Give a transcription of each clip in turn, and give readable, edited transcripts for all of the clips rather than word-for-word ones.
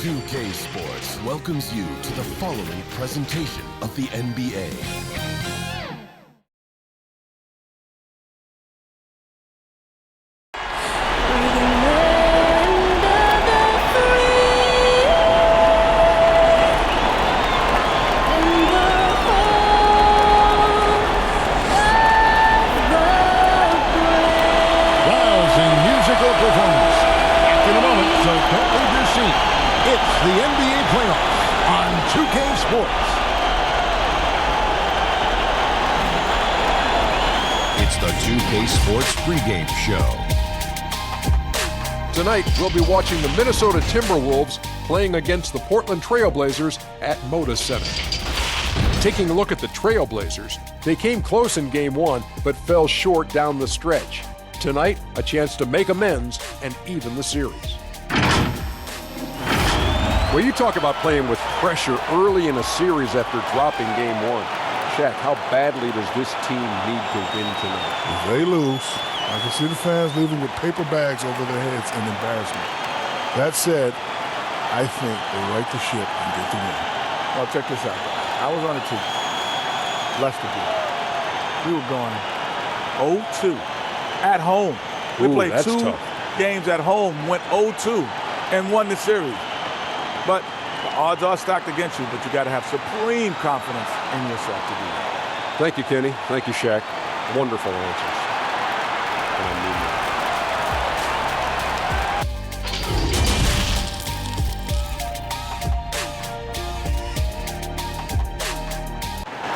2K Sports welcomes you to the following presentation of the NBA. It's the NBA playoffs on 2K Sports. It's the 2K Sports pregame show. Tonight, we'll be watching the Minnesota Timberwolves playing against the Portland Trail Blazers at Moda Center. Taking a look at the Trail Blazers, they came close in Game 1, but fell short down the stretch. Tonight, a chance to make amends and even the series. Well, you talk about playing with pressure early in a series after dropping Game 1. Shaq, how badly does this team need to win tonight? If they lose, I can see the fans leaving with paper bags over their heads in embarrassment. That said, I think they right the ship and get the win. Well, check this out. I was on a team. Lester did. We were going 0-2 at home. We played two games at home, went 0-2, and won the series. But the odds are stacked against you, but you got to have supreme confidence in yourself to do that. Thank you, Kenny. Thank you, Shaq. Wonderful answers. And I mean that.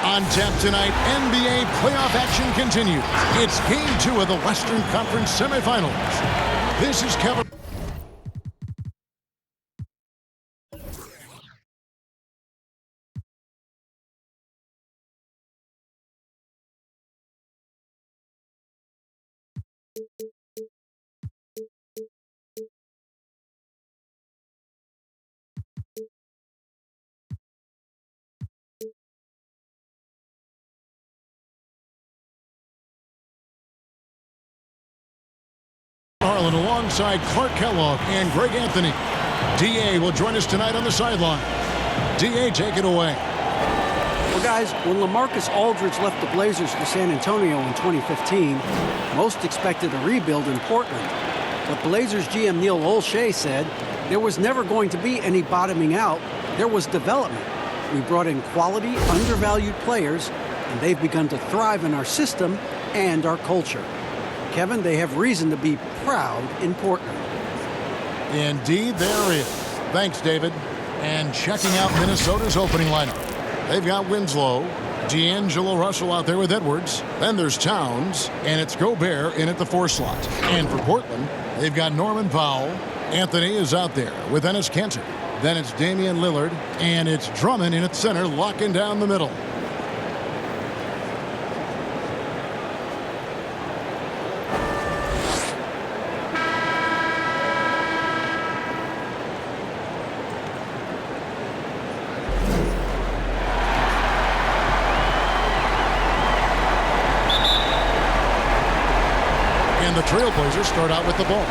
On tap tonight, NBA playoff action continues. It's Game 2 of the Western Conference semifinals. This is Kevin. Harlan alongside Clark Kellogg and Greg Anthony. D.A. will join us tonight on the sideline. D.A., take it away. Well, guys, when LaMarcus Aldridge left the Blazers for San Antonio in 2015, most expected a rebuild in Portland. But Blazers GM Neil Olshey said there was never going to be any bottoming out. There was development. We brought in quality, undervalued players, and they've begun to thrive in our system and our culture. Kevin, they have reason to be proud in Portland. Indeed, there is. Thanks, David. And checking out Minnesota's opening lineup. They've got Winslow, D'Angelo Russell out there with Edwards. Then there's Towns, and it's Gobert in at the 4 slot. And for Portland, they've got Norman Powell. Anthony is out there with Enes Kanter. Then it's Damian Lillard, and it's Drummond in at center, locking down the middle. The Trailblazers start out with the ball.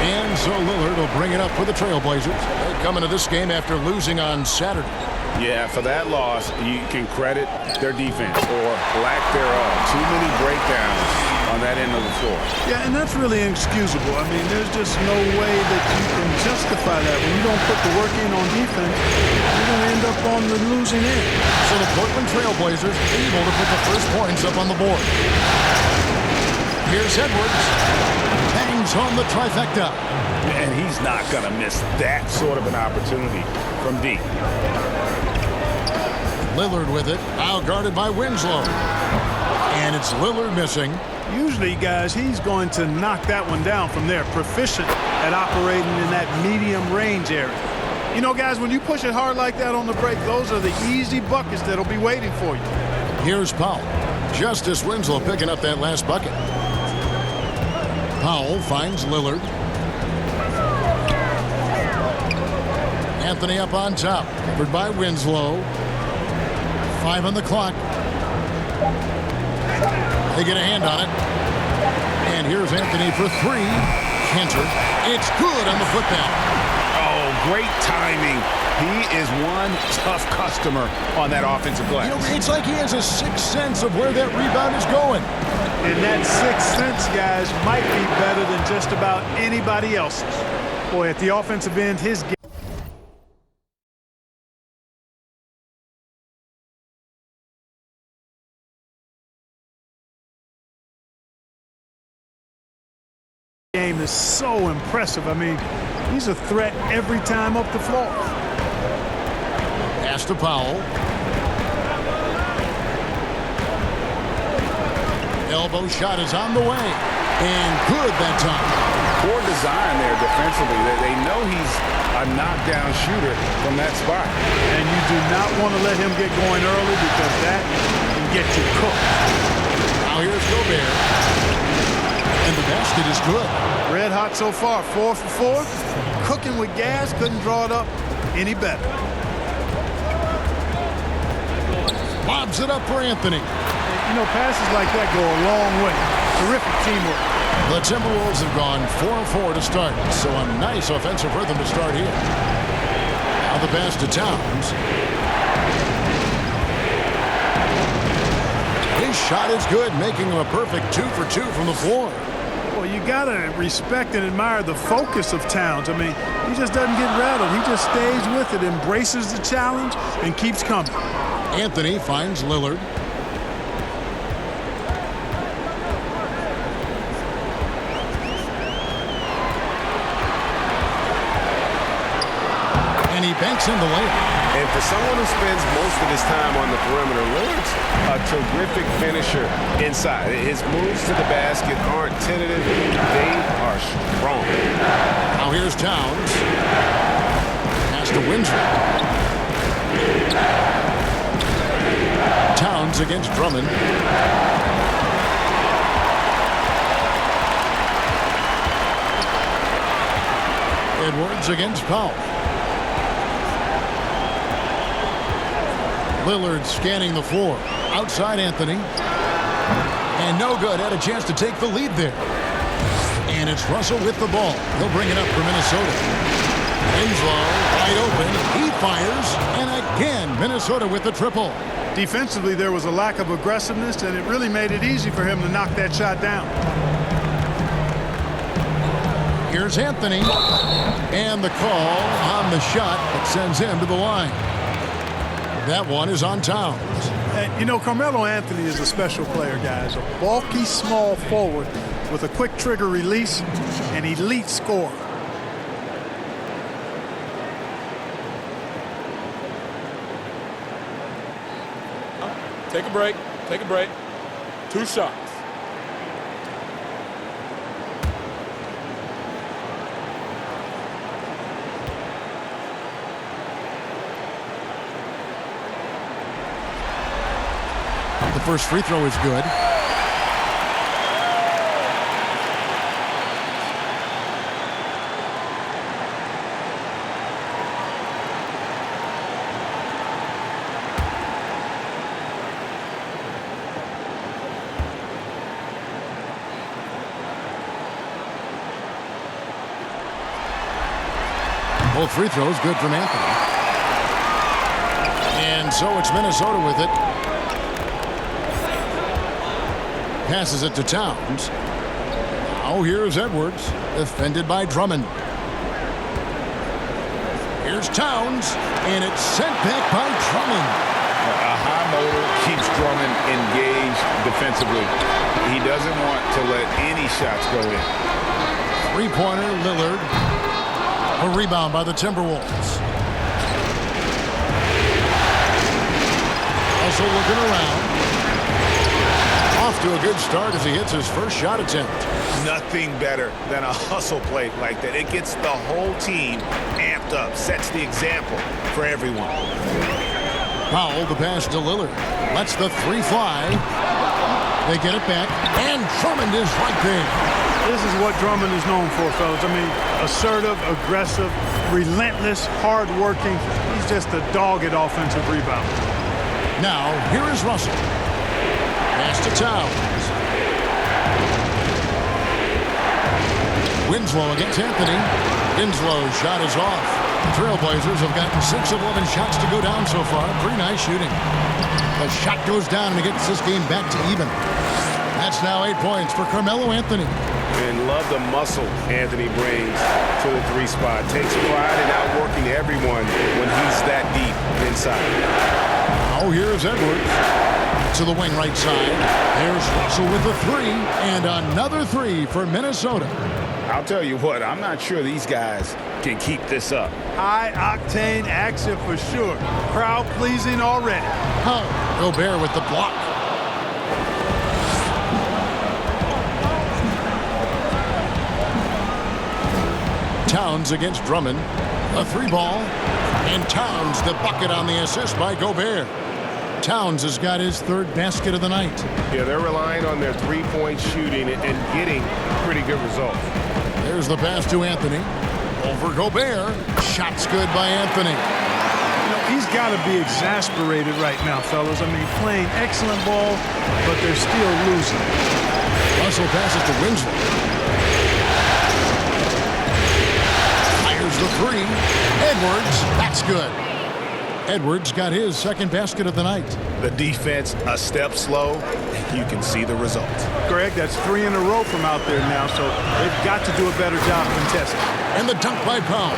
And so Lillard will bring it up for the Trailblazers. They come into this game after losing on Saturday. Yeah, for that loss, you can credit their defense or lack thereof. Too many breakdowns on that end of the floor. Yeah, and that's really inexcusable. I mean, there's just no way that you can justify that. When you don't put the work in on defense, you're going to end up on the losing end. So the Portland Trailblazers able to put the first points up on the board. Here's Edwards. Bangs home the trifecta. And he's not going to miss that sort of an opportunity from deep. Lillard with it. Now guarded by Winslow. And it's Lillard missing. Usually, guys, he's going to knock that one down from there. Proficient at operating in that medium range area. You know, guys, when you push it hard like that on the break, those are the easy buckets that'll be waiting for you. Here's Powell. Justice Winslow picking up that last bucket. Powell finds Lillard. Anthony up on top. Covered by Winslow. 5 on the clock. They get a hand on it. And here's Anthony for 3. Kanter. It's good on the putback. Oh, great timing. He is one tough customer on that offensive glass. You know, it's like he has a sixth sense of where that rebound is going. And that sixth sense, guys, might be better than just about anybody else's. Boy, at the offensive end, his game is so impressive. I mean, he's a threat every time up the floor. Pass to Powell. Elbow shot is on the way. And good that time. Poor design there defensively. They know he's a knockdown shooter from that spot. And you do not want to let him get going early because that can get you cooked. Now here's Gobert. And the basket is good. Red hot so far, 4 for 4. Cooking with gas, couldn't draw it up any better. Lobs it up for Anthony. You know, passes like that go a long way. Terrific teamwork. The Timberwolves have gone 4-4 to start, so a nice offensive rhythm to start here. Now the pass to Towns. His shot is good, making him a perfect 2 for 2 from the floor. Well, you got to respect and admire the focus of Towns. I mean, he just doesn't get rattled. He just stays with it, embraces the challenge, and keeps coming. Anthony finds Lillard. And he banks in the layup. And for someone who spends most of his time on the perimeter, Lillard's a terrific finisher inside. His moves to the basket aren't tentative. They are strong. Now here's Towns. Pass to Winslow. Towns against Drummond. Edwards against Powell. Lillard scanning the floor. Outside Anthony. And no good. Had a chance to take the lead there. And it's Russell with the ball. He'll bring it up for Minnesota. Winslow wide open. He fires. And again, Minnesota with the triple. Defensively, there was a lack of aggressiveness, and it really made it easy for him to knock that shot down. Here's Anthony. And the call on the shot that sends him to the line. That one is on Towns. You know, Carmelo Anthony is a special player, guys. A bulky, small forward with a quick trigger release, an elite scorer. Take a break. Take a break. 2 shots. The first free throw is good. Both free throws good from Anthony. And so it's Minnesota with it. Passes it to Towns. Now here's Edwards. Defended by Drummond. Here's Towns. And it's sent back by Drummond. A high motor keeps Drummond engaged defensively. He doesn't want to let any shots go in. Three-pointer, Lillard. A rebound by the Timberwolves. Also looking around. Off to a good start as he hits his first shot attempt. Nothing better than a hustle play like that. It gets the whole team amped up, sets the example for everyone. Powell, the pass to Lillard. Lets the three fly. They get it back, and Drummond is right there. This is what Drummond is known for, fellas. I mean, assertive, aggressive, relentless, hard-working. He's just a dogged offensive rebounder. Now, here is Russell. Pass to Towns. Winslow against Anthony. Winslow's shot is off. The Trailblazers have gotten 6 of 11 shots to go down so far. Pretty nice shooting. The shot goes down and it gets this game back to even. That's now 8 points for Carmelo Anthony. And love the muscle Anthony brings to the 3 spot. Takes pride in outworking everyone when he's that deep inside. Oh, here's Edwards to the wing right side. There's Russell with the 3 and another 3 for Minnesota. I'll tell you what, I'm not sure these guys can keep this up. High-octane action for sure. Crowd-pleasing already. Oh, Gobert with the block. Towns against Drummond. A 3-ball. And Towns the bucket on the assist by Gobert. Towns has got his 3rd basket of the night. Yeah, they're relying on their 3-point shooting and getting pretty good results. There's the pass to Anthony. Over Gobert. Shot's good by Anthony. You know, he's got to be exasperated right now, fellas. I mean, playing excellent ball, but they're still losing. Russell passes to Winslow. Fires the 3. Edwards. That's good. Edwards got his 2nd basket of the night. The defense a step slow. You can see the results. Greg, that's 3 in a row from out there now, so they've got to do a better job contesting. And the dunk by Powell.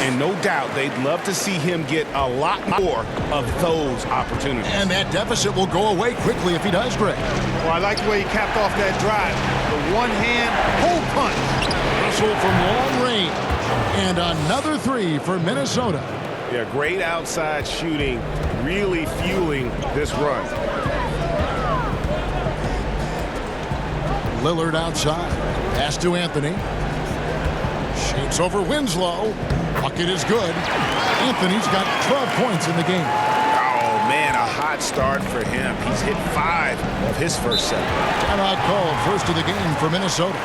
And no doubt they'd love to see him get a lot more of those opportunities. And that deficit will go away quickly if he does, Greg. Well, I like the way he capped off that drive. The one-hand pull punch. Russell from long range. And another 3 for Minnesota. Yeah, great outside shooting, really fueling this run. Lillard outside. Pass to Anthony. Shoots over Winslow. Bucket is good. Anthony's got 12 points in the game. Oh, man, a hot start for him. He's hit 5 of his first 7. Timeout called, first of the game for Minnesota.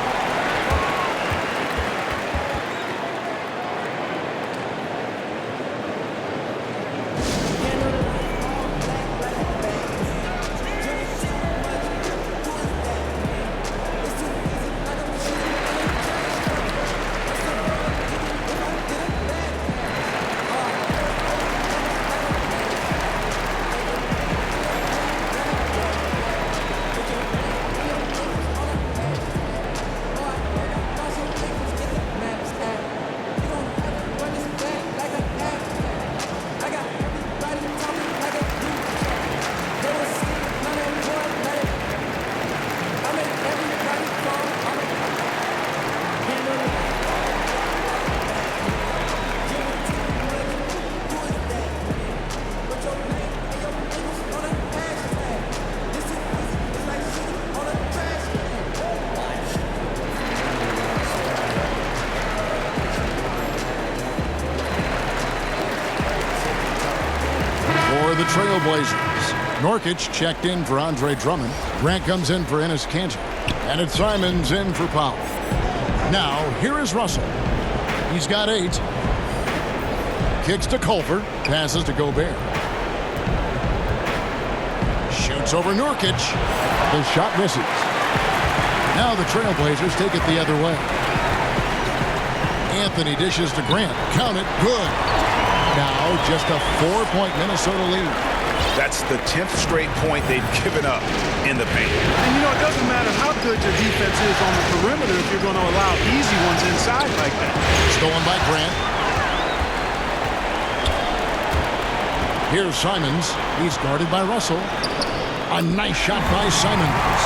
The Trailblazers. Nurkic checked in for Andre Drummond. Grant comes in for Enes Kanter. And it's Simons in for Powell. Now, here is Russell. He's got 8. Kicks to Culver. Passes to Gobert. Shoots over Nurkic. The shot misses. Now the Trailblazers take it the other way. Anthony dishes to Grant. Count it. Good. Now just a 4-point Minnesota lead. That's the 10th straight point they've given up in the paint. And you know, it doesn't matter how good your defense is on the perimeter if you're going to allow easy ones inside like that. Stolen by Grant. Here's Simons. He's guarded by Russell. A nice shot by Simons.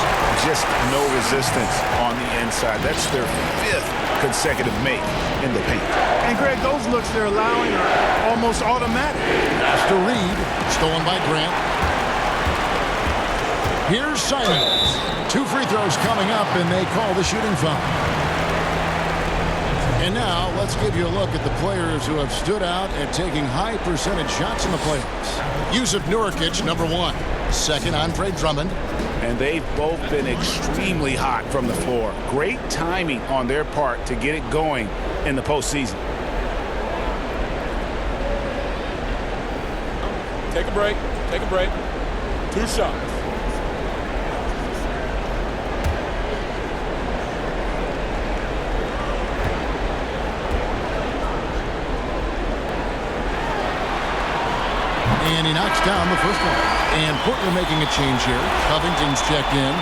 Just no resistance on the inside. That's their 5th consecutive make in the paint. And Greg, those looks they're allowing are almost automatic. Pass to Reed. Stolen by Grant. Here's Simons. 2 free throws coming up, and they call the shooting foul. And now let's give you a look at the players who have stood out at taking high percentage shots in the playoffs. Yusuf Nurkic, number 1. Second, Andre Drummond. And they've both been extremely hot from the floor. Great timing on their part to get it going in the postseason. Take a break. Take a break. 2 shots. And he knocks down the first one. And Portland making a change here. Covington's checked in.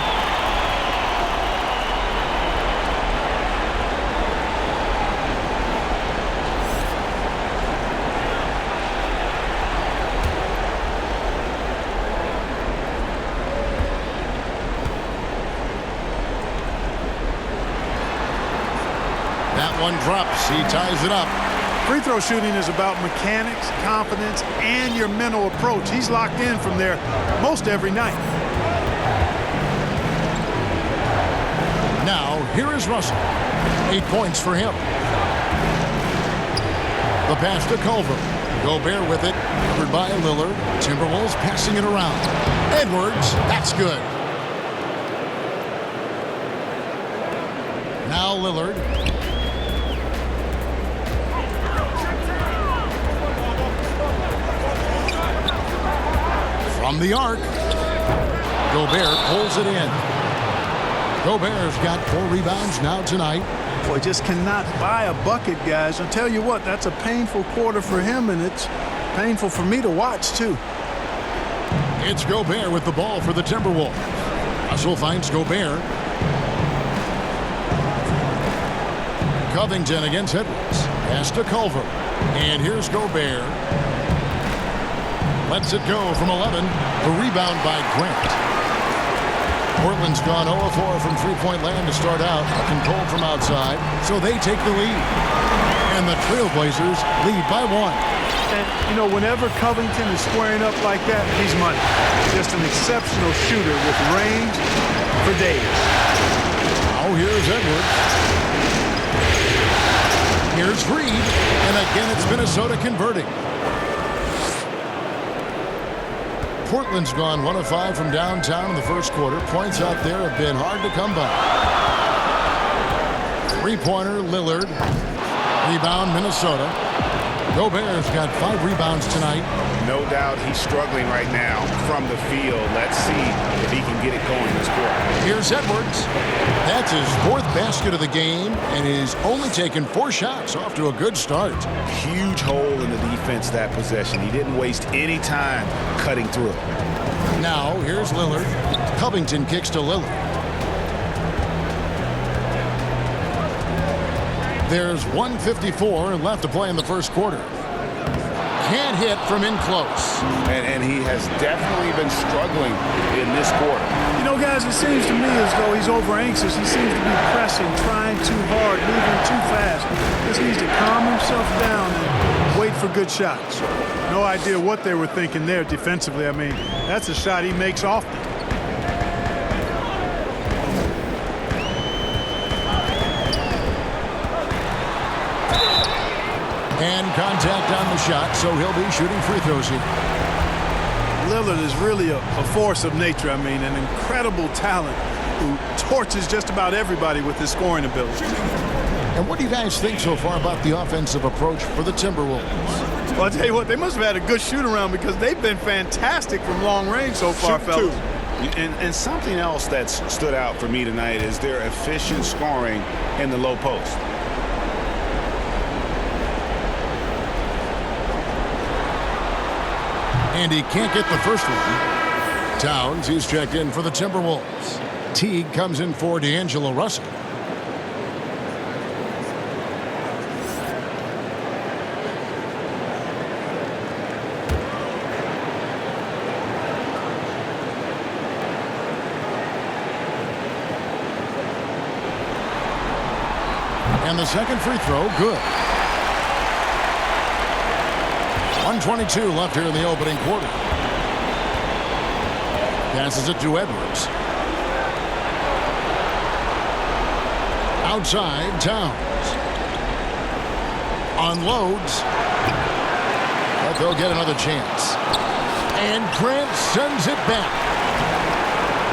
That one drops. He ties it up. Free throw shooting is about mechanics, confidence, and your mental approach. He's locked in from there most every night. Now, here is Russell. 8 points for him. The pass to Culver. Gobert with it. Covered by Lillard. Timberwolves passing it around. Edwards. That's good. Now Lillard. From the arc. Gobert pulls it in. Gobert's got 4 rebounds now tonight. Boy, just cannot buy a bucket, guys. I'll tell you what, that's a painful quarter for him, and it's painful for me to watch, too. It's Gobert with the ball for the Timberwolves. Russell finds Gobert. Covington against Edwards. Pass to Culver. And here's Gobert. Lets it go from 11. The rebound by Grant. Portland's gone 0-4 from three-point land to start out. Controlled from outside, so they take the lead. And the Trailblazers lead by 1. And, you know, whenever Covington is squaring up like that, he's money. Just an exceptional shooter with range for days. Now here's Edwards. Here's Reed. And again, it's Minnesota converting. Portland's gone 1 of 5 from downtown in the first quarter. Points out there have been hard to come by. Three-pointer, Lillard. Rebound, Minnesota. Gobert's got 5 rebounds tonight. No doubt he's struggling right now from the field. Let's see if he can get it going this quarter. Here's Edwards. That's his 4th basket of the game, and he's only taken 4 shots. Off to a good start. Huge hole in the defense that possession. He didn't waste any time cutting through. Now, here's Lillard. Covington kicks to Lillard. There's 1:54 left to play in the first quarter. Can't hit from in close. And he has definitely been struggling in this quarter. You know, guys, it seems to me as though he's over-anxious. He seems to be pressing, trying too hard, moving too fast. Just needs to calm himself down and wait for good shots. No idea what they were thinking there defensively. I mean, that's a shot he makes often. And contact on the shot, so he'll be shooting free throws here. Lillard is really a force of nature. I mean, an incredible talent who torches just about everybody with his scoring ability. And what do you guys think so far about the offensive approach for the Timberwolves? Well, I'll tell you what, they must have had a good shoot-around because they've been fantastic from long range so far, fellas. And something else that's stood out for me tonight is their efficient scoring in the low post. And he can't get the first one. Towns, he's checked in for the Timberwolves. Teague comes in for D'Angelo Russell. And the second free throw, good. 1:22 left here in the opening quarter. Passes it to Edwards. Outside, Towns. Unloads. But they'll get another chance. And Grant sends it back.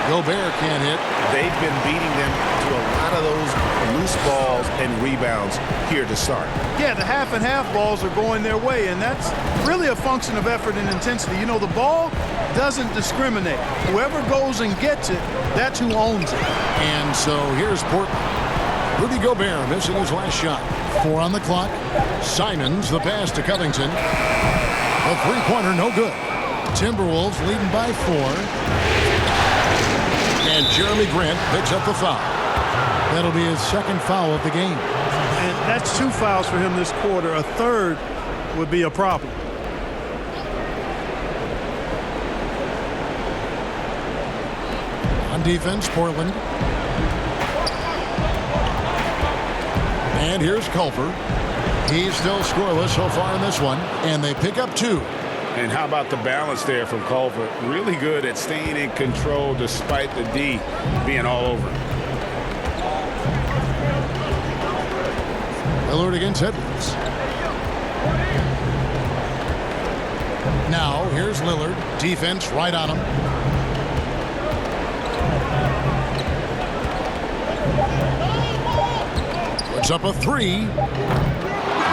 Gobert can't hit. They've been beating them to a lot of those loose balls and rebounds here to start. Yeah, the half and half balls are going their way, and that's really a function of effort and intensity. You know, the ball doesn't discriminate. Whoever goes and gets it, that's who owns it. And so here's Portland. Rudy Gobert missing his last shot. 4 on the clock. Simons, the pass to Covington. A three-pointer, no good. Timberwolves leading by 4. And Jeremy Grant picks up the foul. That'll be his second foul of the game. And that's 2 fouls for him this quarter. A third would be a problem. On defense, Portland. And here's Culver. He's still scoreless so far in this one. And they pick up 2. And how about the balance there from Culver? Really good at staying in control despite the D being all over. Lillard against Edwards. Now, here's Lillard. Defense right on him. Puts up a 3.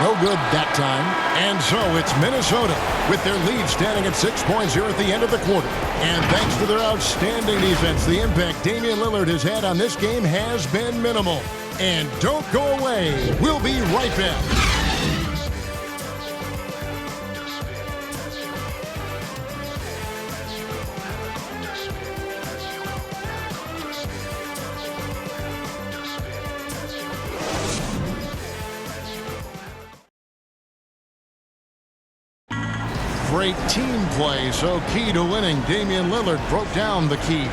No good that time. And so it's Minnesota with their lead standing at 6 points here at the end of the quarter. And thanks to their outstanding defense, the impact Damian Lillard has had on this game has been minimal. And don't go away. We'll be right back. Great team play, so key to winning. Damian Lillard broke down the keys.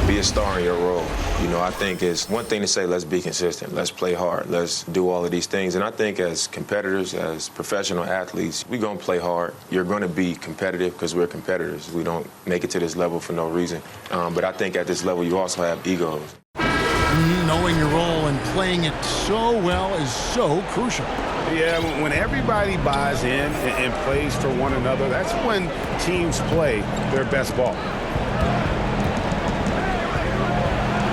Be a star in your role. You know, I think it's one thing to say, let's be consistent, let's play hard, let's do all of these things. And I think as competitors, as professional athletes, we're going to play hard. You're going to be competitive because we're competitors. We don't make it to this level for no reason. But I think at this level, you also have egos. Knowing your role and playing it so well is so crucial. Yeah, when everybody buys in and plays for one another, that's when teams play their best ball.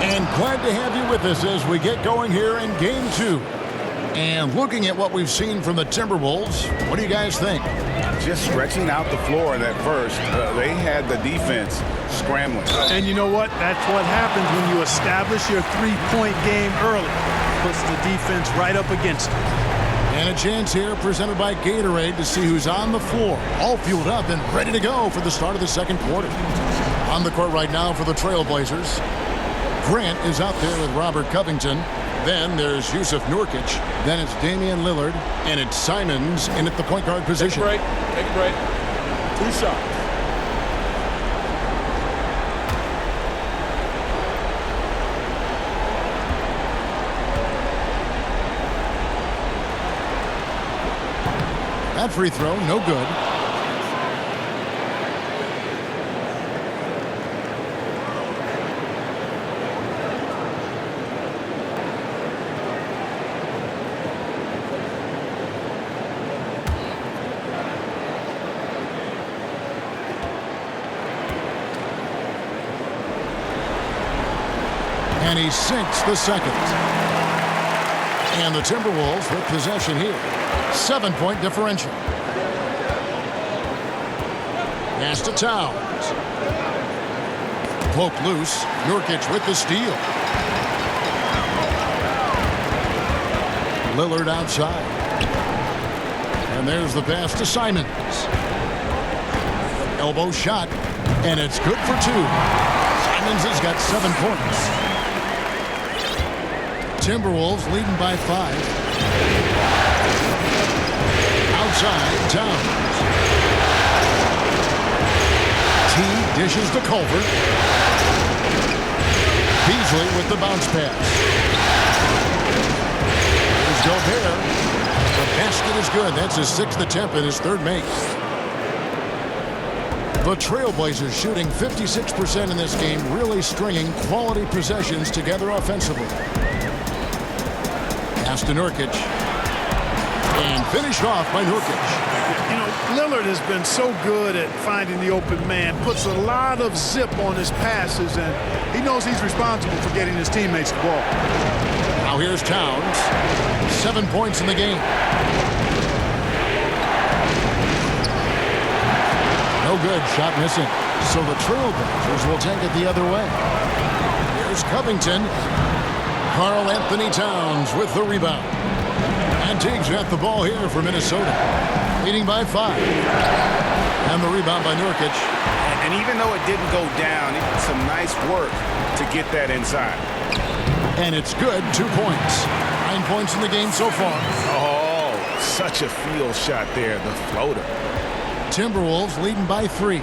And glad to have you with us as we get going here in Game 2. And looking at what we've seen from the Timberwolves, what do you guys think? Just stretching out the floor in that first. They had the defense scrambling. And you know what? That's what happens when you establish your three-point game early. Puts the defense right up against it. And a chance here presented by Gatorade to see who's on the floor. All fueled up and ready to go for the start of the second quarter. On the court right now for the Trailblazers, Grant is out there with Robert Covington. Then there's Yusuf Nurkic. Then it's Damian Lillard. And it's Simons in at the point guard position. Take a break. 2 shots. That free throw, no good. And he sinks the second. And the Timberwolves with possession here. 7-point differential. Pass to Towns. Poked loose. Nurkic with the steal. Lillard outside. And there's the pass to Simons. Elbow shot. And it's good for 2. Simons has got 7 points. Timberwolves leading by 5. Outside, Towns. T dishes to Culver. Beasley with the bounce pass. Here's Gobert. The basket is good. That's his 6th attempt and his 3rd make. The Trailblazers shooting 56% in this game, really stringing quality possessions together offensively. Pass to Nurkic. And finished off by Nurkic. You know, Lillard has been so good at finding the open man, puts a lot of zip on his passes, and he knows he's responsible for getting his teammates the ball. Now here's Towns. 7 points in the game. No good. Shot missing. So the Trailblazers will take it the other way. Here's Covington. Karl Anthony Towns with the rebound. And Teague's got the ball here for Minnesota, leading by 5. And the rebound by Nurkic. And even though it didn't go down, it's some nice work to get that inside. And it's good, 2 points. 9 points in the game so far. Oh, such a field shot there, the floater. Timberwolves leading by 3.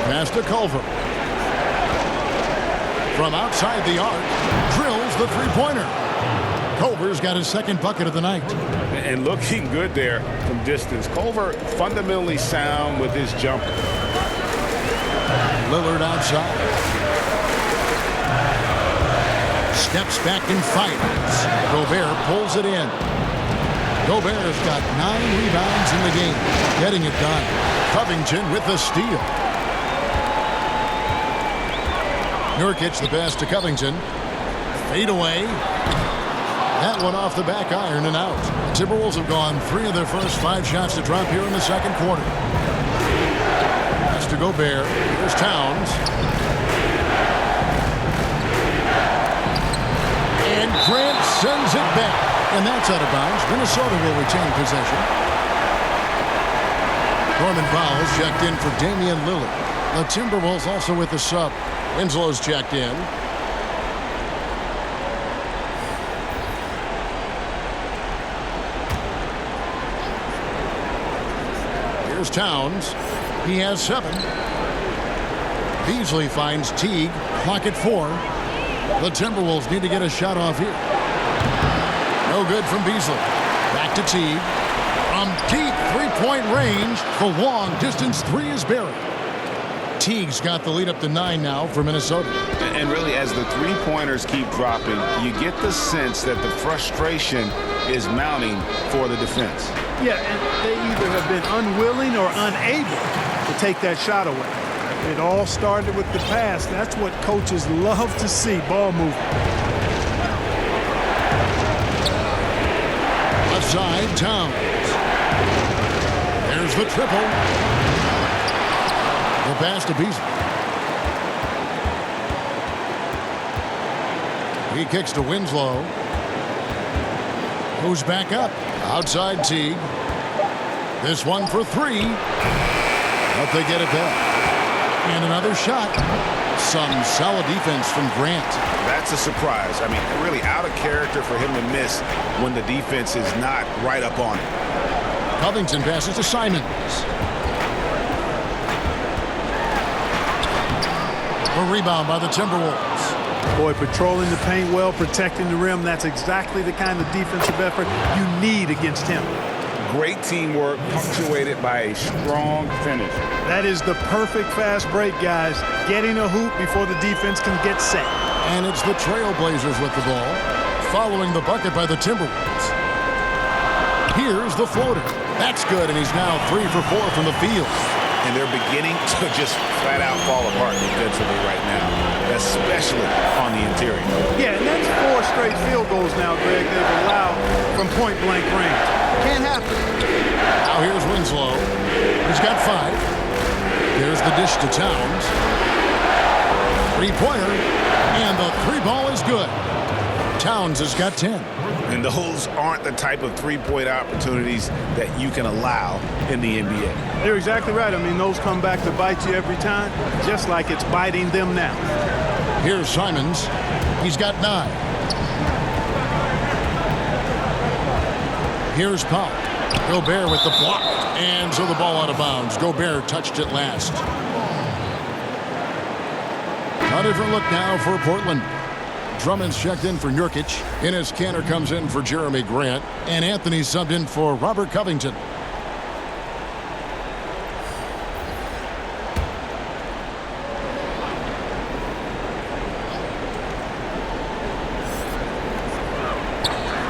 Pass to Culver. From outside the arc, drills the three-pointer. Culver's got his second bucket of the night. And looking good there from distance. Culver fundamentally sound with his jumper. Lillard outside. Steps back and fires. Gobert pulls it in. Gobert's got 9 rebounds in the game, getting it done. Covington with the steal. Nurkic the pass to Covington. Fade away. That one off the back iron and out. The Timberwolves have gone 3 of their first 5 shots to drop here in the second quarter. Pass to Gobert. Here's Towns. And Grant sends it back. And that's out of bounds. Minnesota will retain possession. Norman Powell's checked in for Damian Lillard. The Timberwolves also with the sub. Winslow's checked in. Here's Towns. He has 7. Beasley finds Teague. Clock at 4. The Timberwolves need to get a shot off here. No good from Beasley. Back to Teague. From deep three-point range, the long distance 3 is buried. Teague's got the lead up to 9 now for Minnesota. And really, as the three-pointers keep dropping, you get the sense that the frustration is mounting for the defense. Yeah, and they either have been unwilling or unable to take that shot away. It all started with the pass. That's what coaches love to see, ball movement. Left side, Towns. There's the triple. The pass to Beasley. He kicks to Winslow. Goes back up. Outside Teague. This one for 3. But they get it back. And another shot. Some solid defense from Grant. That's a surprise. I mean, really out of character for him to miss when the defense is not right up on it. Covington passes to Simons. A rebound by the Timberwolves. Boy, patrolling the paint well, protecting the rim. That's exactly the kind of defensive effort you need against him. Great teamwork punctuated by a strong finish. That is the perfect fast break, guys. Getting a hoop before the defense can get set. And it's the Trailblazers with the ball, following the bucket by the Timberwolves. Here's the floater. That's good, and he's now 3 for 4 from the field. And they're beginning to just flat out fall apart defensively right now, especially on the interior. Yeah, and that's 4 straight field goals now, Greg, they've allowed from point-blank range. Can't happen. Now here's Winslow. He's got 5. There's the dish to Towns. 3-pointer, and the 3-ball is good. Towns has got 10. And those aren't the type of three-point opportunities that you can allow in the NBA. You're exactly right. I mean, those come back to bite you every time, just like it's biting them now. Here's Simons. He's got 9. Here's Powell. Gobert with the block. And so the ball out of bounds. Gobert touched it last. A different look now for Portland. Drummond's checked in for Nurkic. Enes Kanter comes in for Jeremy Grant. And Anthony subbed in for Robert Covington.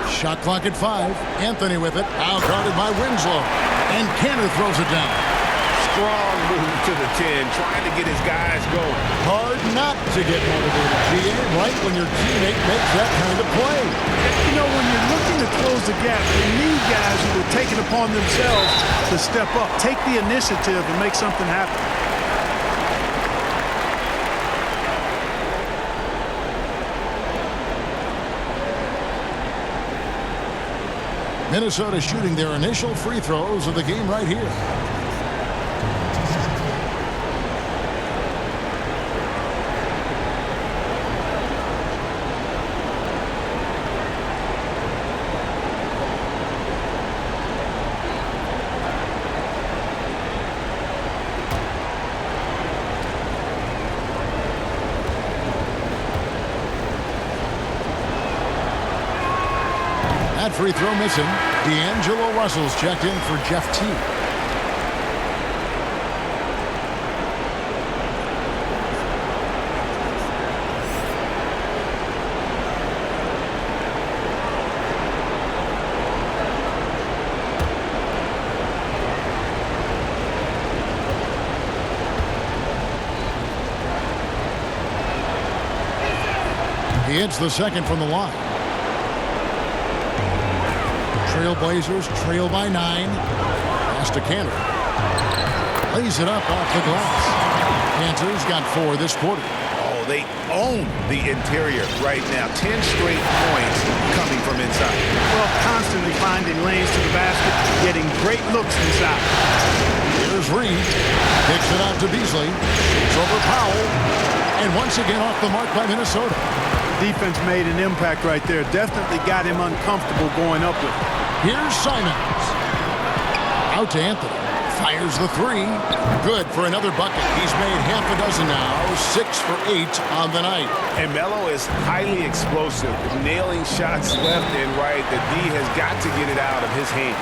Shot clock at 5. Anthony with it. Out guarded by Winslow. And Kanter throws it down. Strong move to the 10, trying to get his guys going. Hard not to get motivated, GA, right when your teammate makes that kind of play. You know, when you're looking to close the gap. They need guys who will take it upon themselves to step up, take the initiative and make something happen. Minnesota shooting their initial free throws of the game right here. That free throw missing. D'Angelo Russell's checked in for Jeff T. He hits the second from the line. Trailblazers trail by 9. Pass to Cantor. Lays it up off the glass. Panthers got 4 this quarter. Oh, they own the interior right now. 10 straight points coming from inside. Well, constantly finding lanes to the basket, getting great looks inside. Here's Reed. Kicks it out to Beasley. It's over Powell. And once again off the mark by Minnesota. Defense made an impact right there. Definitely got him uncomfortable going up with it. Here's Simons. Out to Anthony. Fires the 3. Good for another bucket. He's made half a dozen now. 6 for 8 on the night. And Melo is highly explosive, nailing shots left and right. The D has got to get it out of his hands.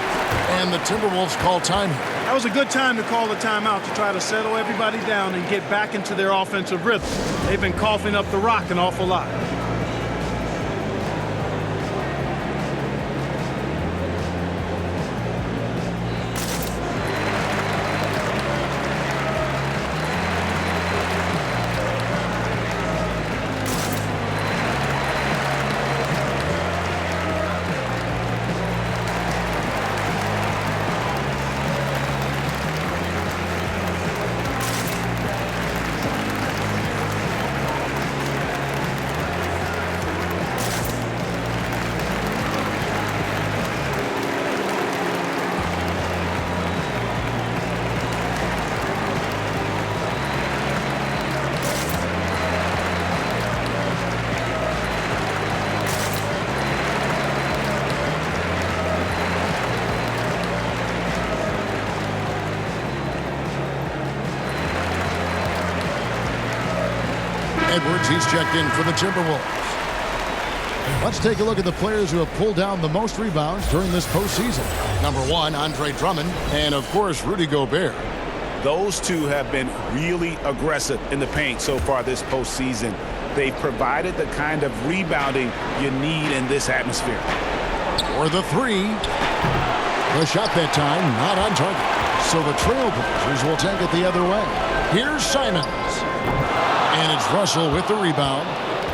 And the Timberwolves call time. That was a good time to call the timeout to try to settle everybody down and get back into their offensive rhythm. They've been coughing up the rock an awful lot. Edwards, he's checked in for the Timberwolves. Let's take a look at the players who have pulled down the most rebounds during this postseason. Number 1, Andre Drummond, and of course, Rudy Gobert. Those two have been really aggressive in the paint so far this postseason. They've provided the kind of rebounding you need in this atmosphere. For the 3. The shot that time, not on target. So the Trailblazers will take it the other way. Here's Simons. And it's Russell with the rebound.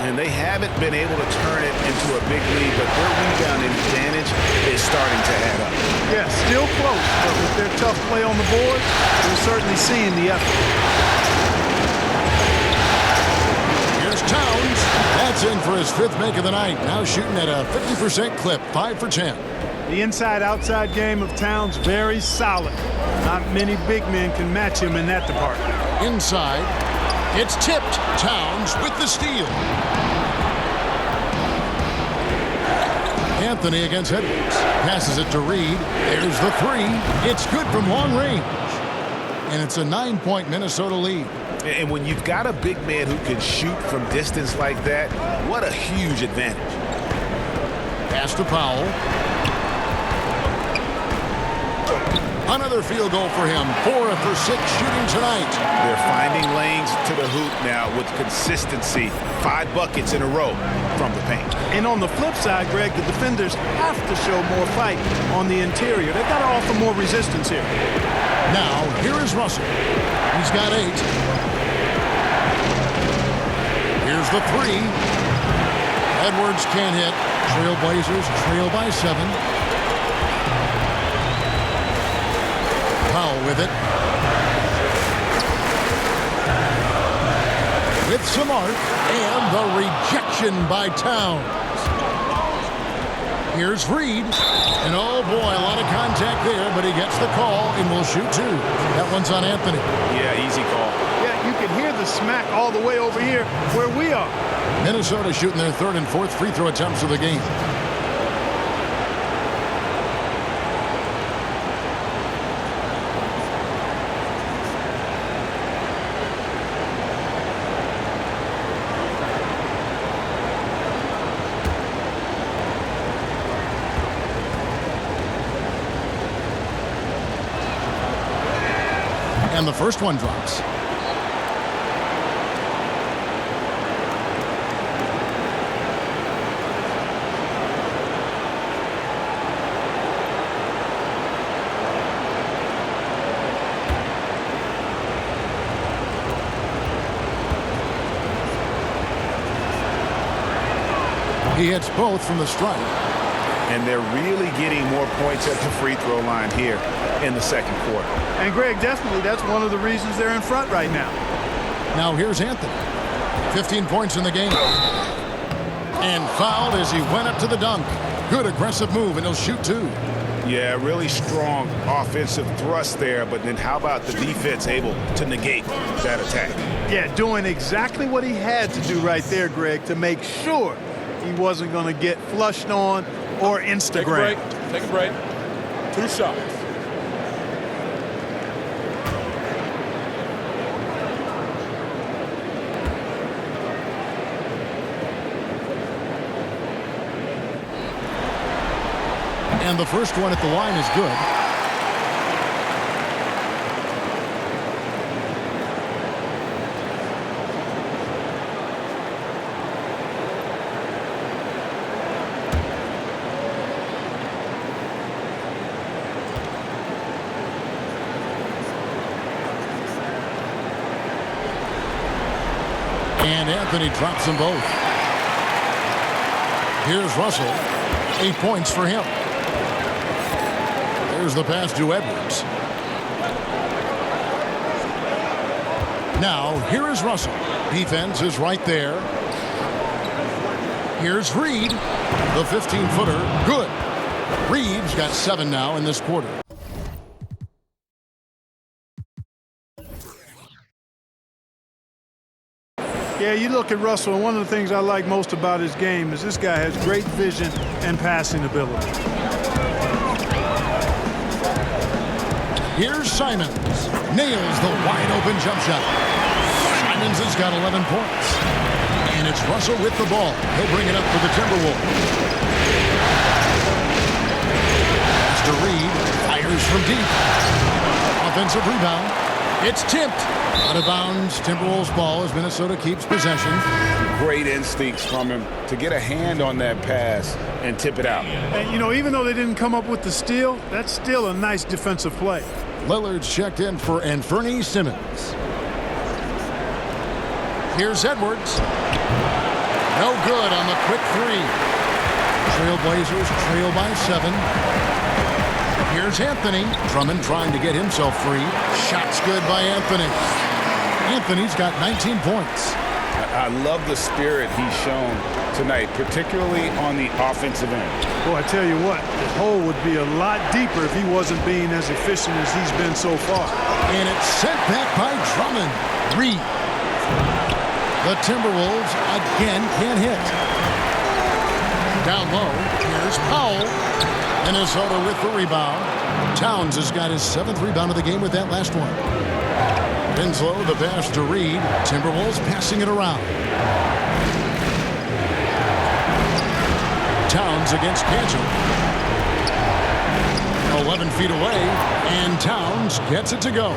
And they haven't been able to turn it into a big lead, but their rebounding advantage is starting to add up. Yeah, still close, but with their tough play on the board, we're certainly seeing the effort. Here's Towns. That's in for his 5th make of the night. Now shooting at a 50% clip, 5 for 10. The inside-outside game of Towns very solid. Not many big men can match him in that department. Inside. It's tipped. Towns with the steal. Anthony against Edwards. Passes it to Reed. There's the 3. It's good from long range. And it's a 9-point Minnesota lead. And when you've got a big man who can shoot from distance like that, what a huge advantage. Pass to Powell. Another field goal for him. 4 for 6 shooting tonight. They're finding lanes to the hoop now with consistency. 5 buckets in a row from the paint. And on the flip side, Greg, the defenders have to show more fight on the interior. They've got to offer more resistance here. Now, here is Russell. He's got 8. Here's the 3. Edwards can't hit. Trailblazers trail by 7. Powell with it. With some art, and the rejection by Towns. Here's Reed, and oh boy, a lot of contact there, but he gets the call and will shoot two. That one's on Anthony. Yeah, easy call. Yeah, you can hear the smack all the way over here where we are. Minnesota shooting their third and fourth free throw attempts of the game. And the first one drops. He hits both from the stripe. And they're really getting more points at the free throw line here in the second quarter. And Greg, definitely that's one of the reasons they're in front right now. Now here's Anthony. 15 points in the game. And fouled as he went up to the dunk. Good aggressive move, and he'll shoot two. Yeah, really strong offensive thrust there, but then how about the defense able to negate that attack? Yeah, doing exactly what he had to do right there, Greg, to make sure he wasn't going to get flushed on or Instagram. Take a break. 2 shots. And the first one at the line is good. And Anthony drops them both. Here's Russell. 8 points for him. There's the pass to Edwards. Now, here is Russell. Defense is right there. Here's Reed. The 15-footer. Good. Reed's got 7 now in this quarter. Yeah, you look at Russell, and one of the things I like most about his game is this guy has great vision and passing ability. Here's Simons. Nails the wide-open jump shot. Simons has got 11 points. And it's Russell with the ball. He'll bring it up for the Timberwolves. Master Reed fires from deep. Offensive rebound. It's tipped. Out of bounds. Timberwolves ball as Minnesota keeps possession. Great instincts from him to get a hand on that pass and tip it out. And, you know, even though they didn't come up with the steal, that's still a nice defensive play. Lillard's checked in for Anthony Simmons. Here's Edwards. No good on the quick three. Trailblazers trail by 7. Here's Anthony. Drummond trying to get himself free. Shot's good by Anthony. Anthony's got 19 points. I love the spirit he's shown tonight, particularly on the offensive end. Boy, I tell you what, the hole would be a lot deeper if he wasn't being as efficient as he's been so far. And it's sent back by Drummond. Reed. The Timberwolves again can't hit. Down low, here's Powell. Minnesota with the rebound. Towns has got his 7th rebound of the game with that last one. Winslow, the pass to Reed. Timberwolves passing it around. Towns against Cantor. 11 feet away, and Towns gets it to go.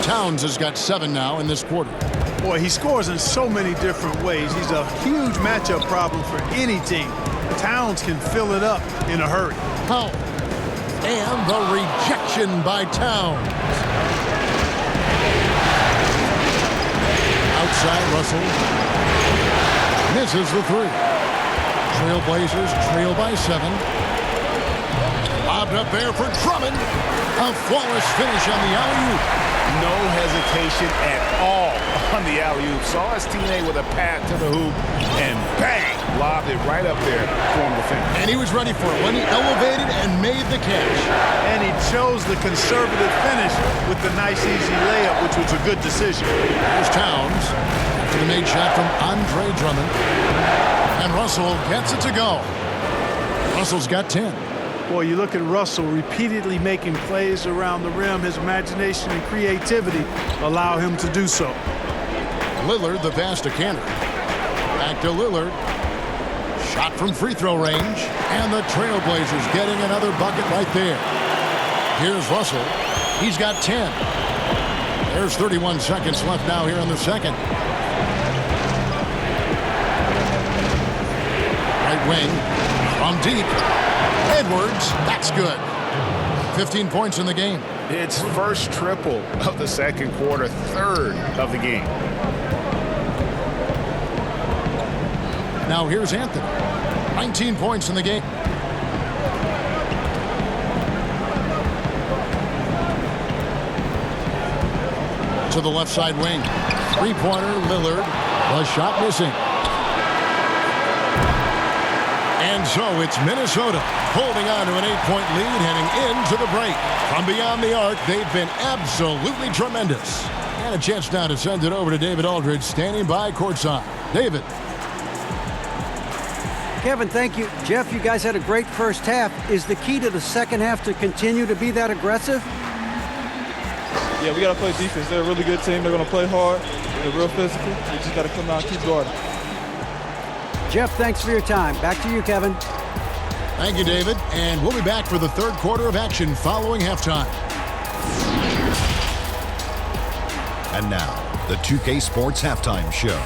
Towns has got 7 now in this quarter. Boy, he scores in so many different ways. He's a huge matchup problem for any team. Towns can fill it up in a hurry. Powell. And the rejection by Towns. Outside Russell. Misses the 3. Trailblazers trail by 7. Lob Lobbed up there for Drummond. A flawless finish on the alley-oop. No hesitation at all on the alley-oop. Saw his teammate with a pat to the hoop, and bang! Lobbed it right up there for him to finish. And he was ready for it when he elevated and made the catch. And he chose the conservative finish with the nice, easy layup, which was a good decision. There's Towns after the made shot from Andre Drummond. And Russell gets it to go. Russell's got 10. Boy, you look at Russell repeatedly making plays around the rim. His imagination and creativity allow him to do so. Lillard, the pass to Canner. Back to Lillard. Shot from free throw range. And the Trailblazers getting another bucket right there. Here's Russell. He's got 10. There's 31 seconds left now here in the second. Right wing from deep. Edwards, that's good. 15 points in the game. It's first triple of the second quarter, third of the game. Now here's Anthony. 19 points in the game. To the left side wing. Three-pointer, Lillard. The shot missing. And so it's Minnesota holding on to an 8-point lead heading into the break. From beyond the arc, they've been absolutely tremendous. And a chance now to send it over to David Aldridge standing by courtside. David. Kevin, thank you. Jeff, you guys had a great first half. Is the key to the second half to continue to be that aggressive? Yeah, we got to play defense. They're a really good team. They're going to play hard. They're real physical. We just got to come out and keep guarding. Jeff, thanks for your time. Back to you, Kevin. Thank you, David. And we'll be back for the third quarter of action following halftime. And now, the 2K Sports Halftime Show.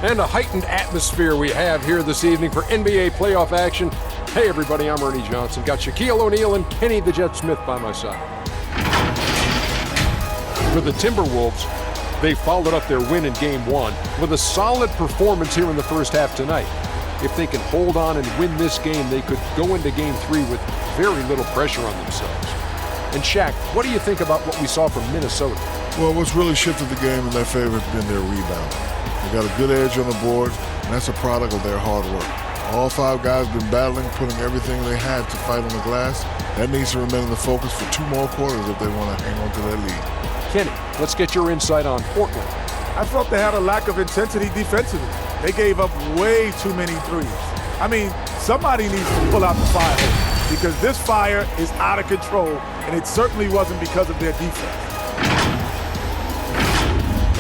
And a heightened atmosphere we have here this evening for NBA playoff action. Hey, everybody, I'm Ernie Johnson. Got Shaquille O'Neal and Kenny the Jet Smith by my side. For the Timberwolves, they followed up their win in Game 1 with a solid performance here in the first half tonight. If they can hold on and win this game, they could go into Game 3 with very little pressure on themselves. And Shaq, what do you think about what we saw from Minnesota? Well, what's really shifted the game in their favor has been their rebound. They got a good edge on the board, and that's a product of their hard work. All five guys have been battling, putting everything they had to fight on the glass. That needs to remain the focus for 2 more quarters if they want to hang on to that lead. Kenny, let's get your insight on Portland. I felt they had a lack of intensity defensively. They gave up way too many threes. I mean, somebody needs to pull out the fire hose because this fire is out of control, and it certainly wasn't because of their defense.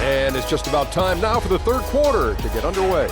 And it's just about time now for the third quarter to get underway.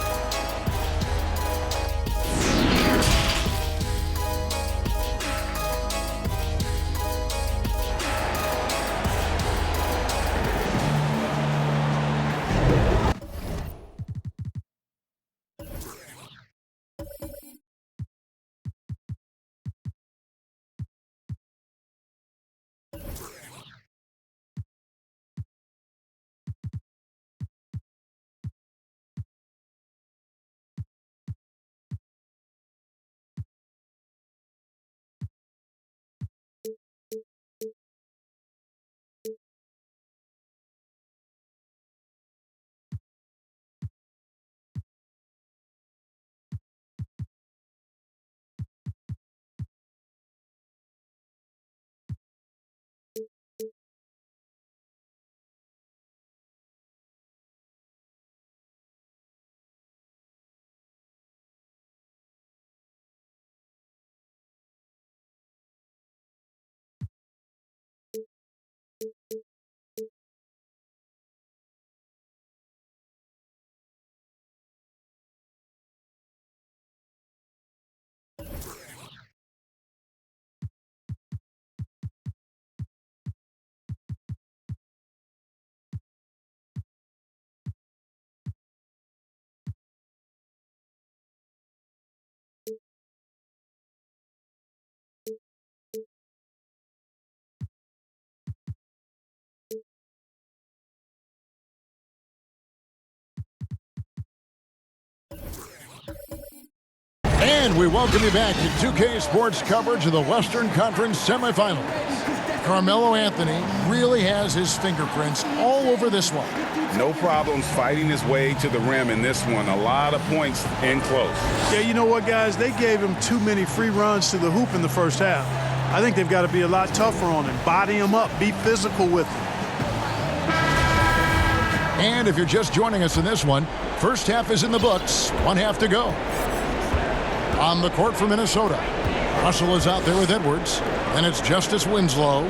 And we welcome you back to 2K Sports coverage of the Western Conference semifinals. Carmelo Anthony really has his fingerprints all over this one. No problems fighting his way to the rim in this one. A lot of points in close. Yeah, you know what, guys? They gave him too many free runs to the hoop in the first half. I think they've got to be a lot tougher on him. Body him up. Be physical with him. And if you're just joining us in this one, first half is in the books. 1 half to go. On the court for Minnesota, Russell is out there with Edwards. And it's Justice Winslow.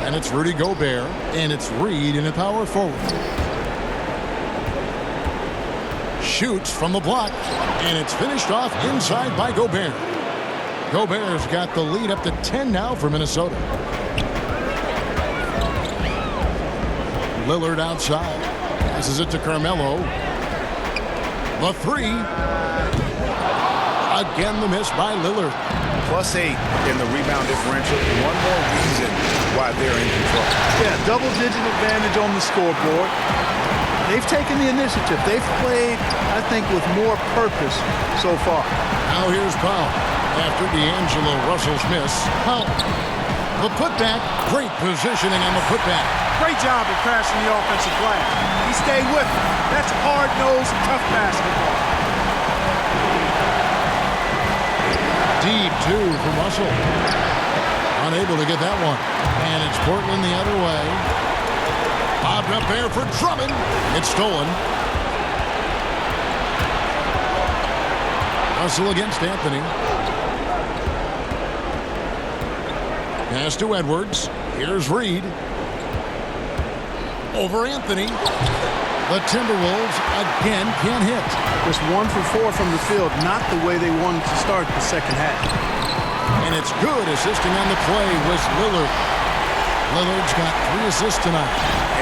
And it's Rudy Gobert. And it's Reed in a power forward. Shoots from the block. And it's finished off inside by Gobert. Gobert's got the lead up to 10 now for Minnesota. Lillard outside. Passes it to Carmelo. The three. Again, the miss by Lillard. +8 in the rebound differential. One more reason why they're in control. Yeah, double-digit advantage on the scoreboard. They've taken the initiative. They've played, I think, with more purpose so far. Now here's Powell. After D'Angelo Russell's miss, Powell. The putback. Great positioning on the putback. Great job of crashing the offensive glass. He stayed with it. That's hard-nosed, tough basketball. Deep two from Russell. Unable to get that one. And it's Portland the other way. Bobbed up there for Drummond. It's stolen. Russell against Anthony. Pass to Edwards. Here's Reed. Over Anthony. The Timberwolves again can't hit. Just 1 for 4 from the field. Not the way they wanted to start the second half. And it's good. Assisting on the play was Lillard. Lillard's got 3 assists tonight.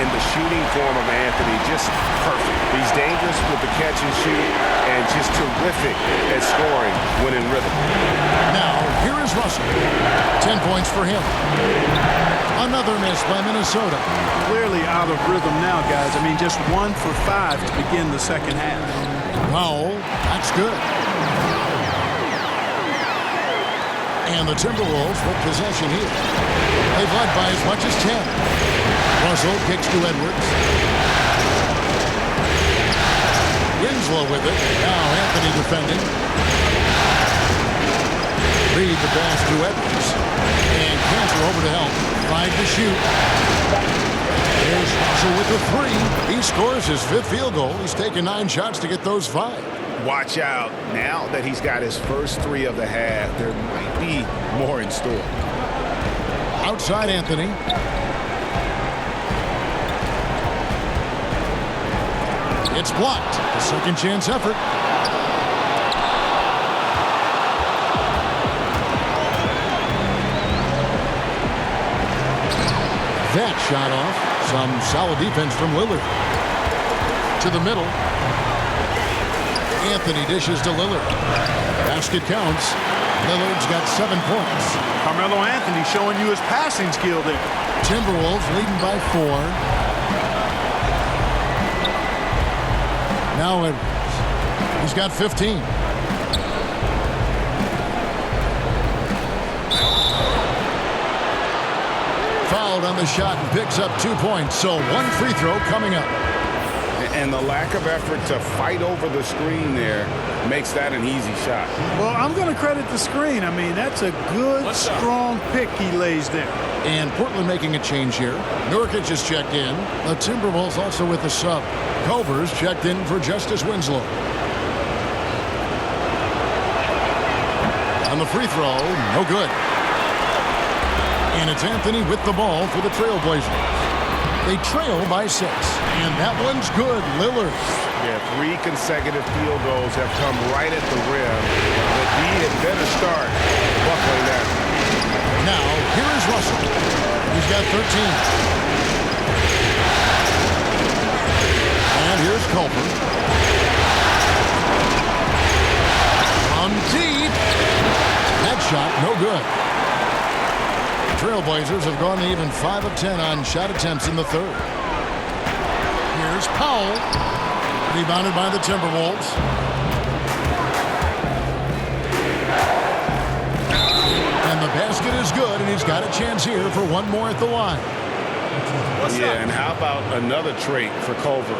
And the shooting form of Anthony just perfect. He's dangerous with the catch and shoot and just terrific at scoring when in rhythm. Now, here is Russell. 10 points for him. Another miss by Minnesota. Clearly out of rhythm now, guys. I mean, just 1 for 5 to begin the second half. Wow, that's good. And the Timberwolves with possession here. They've led by as much as 10. Russell kicks to Edwards. Winslow with it. Now Anthony defending. Reed the pass to Edwards. And Cantor over to help. 5 to shoot. Here's Russell with the 3. He scores his 5th field goal. He's taken 9 shots to get those 5. Watch out. Now that he's got his first 3 of the half, there might be more in store. Outside Anthony. It's blocked. A second chance effort. That shot off. Some solid defense from Lillard. To the middle. Anthony dishes to Lillard. Basket counts. Lillard's got 7 points. Carmelo Anthony showing you his passing skill there. Timberwolves leading by 4. Now Edwards. He's got 15. Fouled on the shot and picks up 2 points. So 1 free throw coming up. And the lack of effort to fight over the screen there makes that an easy shot. Well, I'm going to credit the screen. I mean, that's a good, strong pick he lays there. And Portland making a change here. Nurkic is checked in. The Timberwolves also with a sub. Culver's checked in for Justice Winslow. On the free throw, no good. And it's Anthony with the ball for the Trailblazers. They trail by 6. And that one's good. Lillard. Yeah, 3 consecutive field goals have come right at the rim. But he had better start buckling that. Now, here is Russell. He's got 13. And here's Culver. On deep. That shot, no good. Trailblazers have gone to even 5 of 10 on shot attempts in the 3rd. Here's Powell. Rebounded by the Timberwolves. the basket is good, and he's got a chance here for one more at the line. And how about another trait for Culver?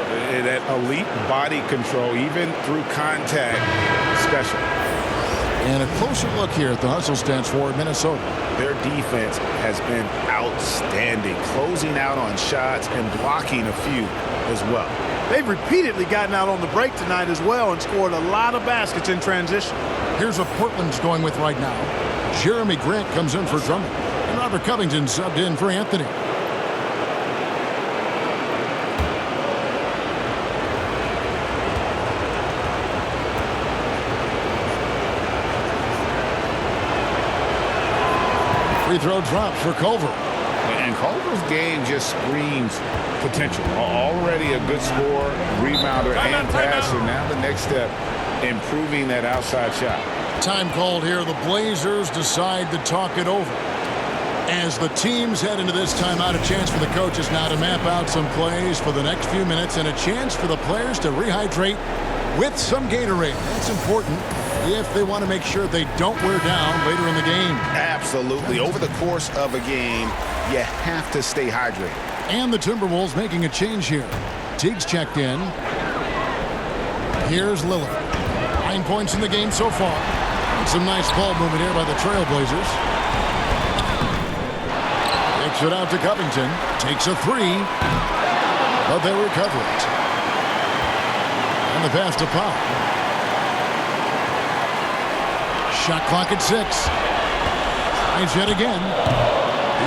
That elite body control, even through contact, special. And a closer look here at the hustle stats for Minnesota. Their defense has been outstanding, closing out on shots and blocking a few as well. They've repeatedly gotten out on the break tonight as well and scored a lot of baskets in transition. Here's what Portland's going with right now. Jeremy Grant comes in for Drummond, and Robert Covington subbed in for Anthony. Free throw drops for Culver. And Culver's game just screams potential. Already a good scorer, rebounder, and passer. Now the next step, improving that outside shot. Time called here. The Blazers decide to talk it over. As the teams head into this timeout, a chance for the coaches now to map out some plays for the next few minutes and a chance for the players to rehydrate with some Gatorade. That's important if they want to make sure they don't wear down later in the game. Absolutely. Over the course of a game, you have to stay hydrated. And the Timberwolves making a change here. Teague's checked in. Here's Lillard. 9 points in the game so far. And some nice ball movement here by the Trailblazers. Kicks it out to Covington. Takes a three. But they recover it. And the pass to Powell. Shot clock at 6. Tries yet again.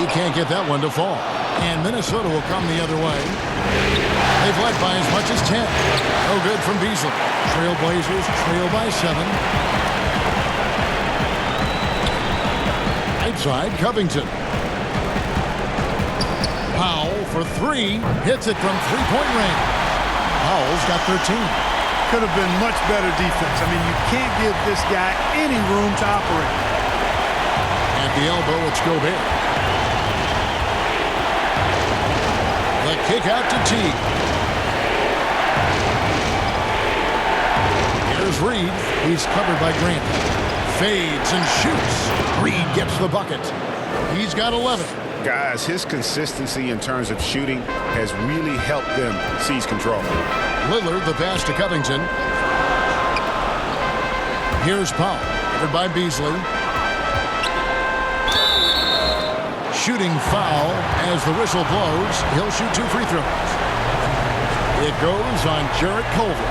He can't get that one to fall. And Minnesota will come the other way. They've led by as much as 10. No good from Beasley. Trailblazers trail by 7. Right side, Covington. Powell for 3. Hits it from three-point range. Powell's got 13. Could have been much better defense. I mean, you can't give this guy any room to operate. At the elbow, it's Gobert. The kick out to Teague. Here's Reed. He's covered by Grant. Fades and shoots. Reed gets the bucket. He's got 11. Guys, his consistency in terms of shooting has really helped them seize control. Lillard, the pass to Covington. Here's Powell. Covered by Beasley. Shooting foul as the whistle blows. He'll shoot 2 free throws. It goes on Jarrett Culver.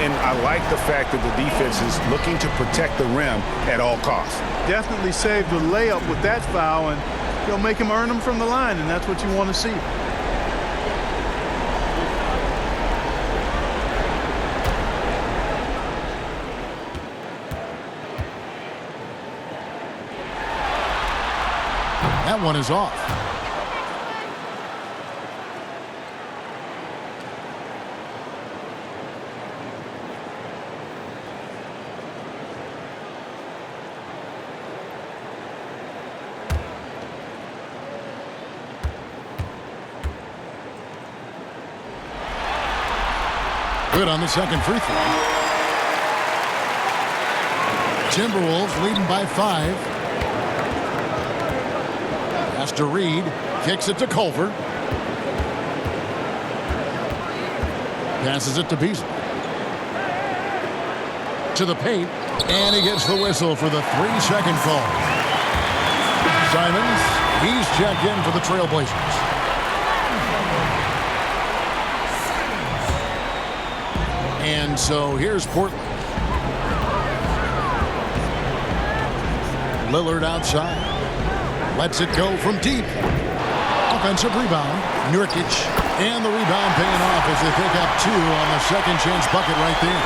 And I like the fact that the defense is looking to protect the rim at all costs. Definitely saved the layup with that foul, and you'll make him earn them from the line, and that's what you want to see. That one is off. Good on the second free throw. Timberwolves leading by 5. Pass to Reed. Kicks it to Culver. Passes it to Beasley. To the paint. And he gets the whistle for the 3-second call. Simons, he's checked in for the Trailblazers. And so here's Portland. Lillard outside. Lets it go from deep. Offensive rebound. Nurkic. And the rebound paying off as they pick up 2 on the second chance bucket right there.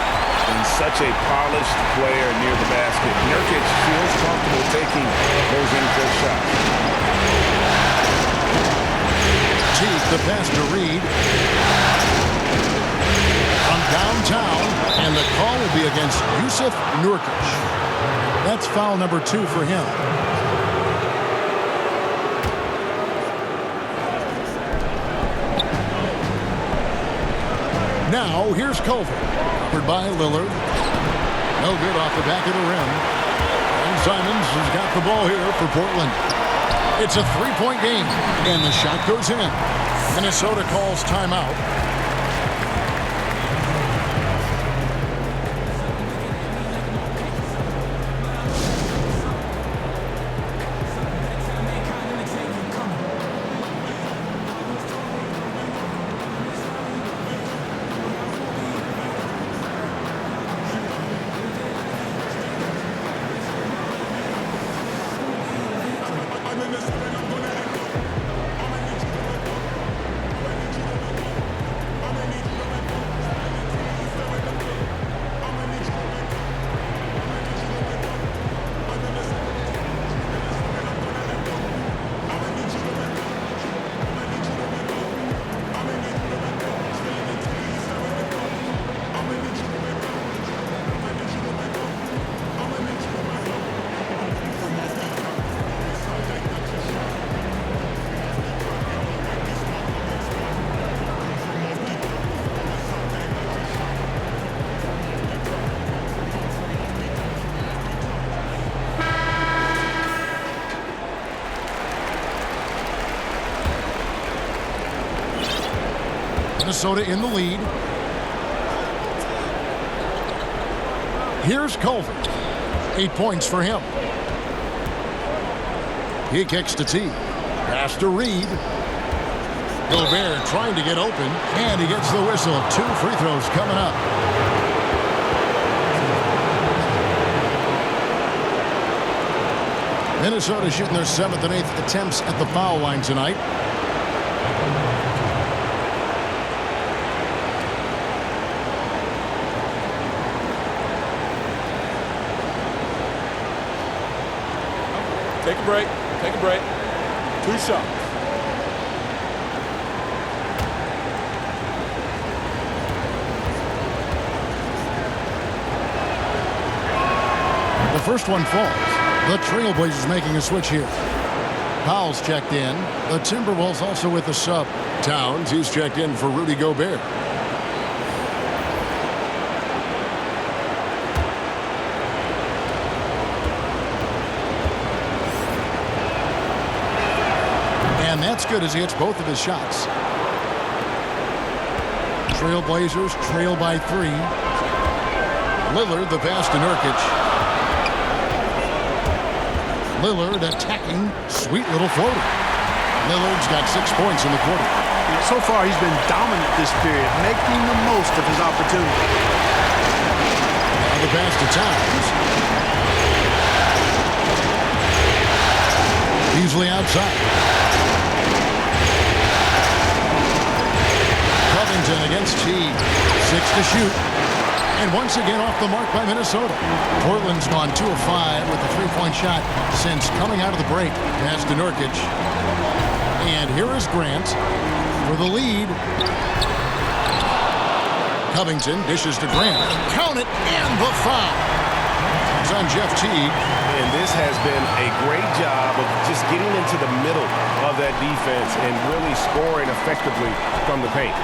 And such a polished player near the basket. Nurkic feels comfortable taking those in-court shots. Teague, the pass to Reed. From downtown. And the call will be against Yusuf Nurkic. That's foul number 2 for him. Now, here's Culver. Covered by Lillard. No good off the back of the rim. Simons has got the ball here for Portland. It's a three-point game, and the shot goes in. Minnesota calls timeout. Minnesota in the lead. Here's Culver. 8 points for him. He kicks to T. Pass to Reed. Gobert trying to get open, and he gets the whistle. 2 free throws coming up. Minnesota shooting their 7th and 8th attempts at the foul line tonight. Take a break. Take a break. 2 shots. The first one falls. The Trailblazers making a switch here. Powell's checked in. The Timberwolves also with the sub. Towns, he's checked in for Rudy Gobert. And that's good as he hits both of his shots. Trailblazers trail by 3. Lillard the pass to Nurkic. Lillard attacking. Sweet little floater. Lillard's got 6 points in the quarter. So far, he's been dominant this period, making the most of his opportunity. Now the pass to Towns. Easily outside. Covington against Teague. 6 to shoot. And once again off the mark by Minnesota. Portland's gone 2 of 5 with a 3-point shot since coming out of the break. Pass to Nurkic. And here is Grant for the lead. Covington dishes to Grant. Count it, and the foul. It's on Jeff Teague. And this has been a great job of just getting into the middle of that defense and really scoring effectively from the paint.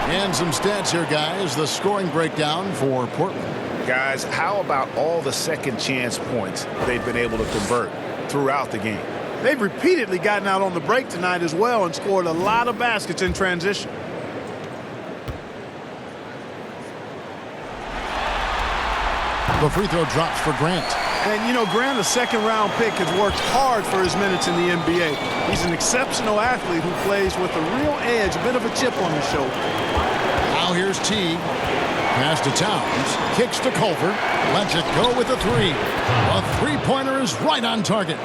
And some stats here, guys. The scoring breakdown for Portland. Guys, how about all the second chance points they've been able to convert throughout the game? They've repeatedly gotten out on the break tonight as well and scored a lot of baskets in transition. The free throw drops for Grant. And, you know, Grant, a second-round pick, has worked hard for his minutes in the NBA. He's an exceptional athlete who plays with a real edge, a bit of a chip on his shoulder. Now here's Teague. Pass to Towns. Kicks to Culver. Lets it go with a 3. A three-pointer is right on target.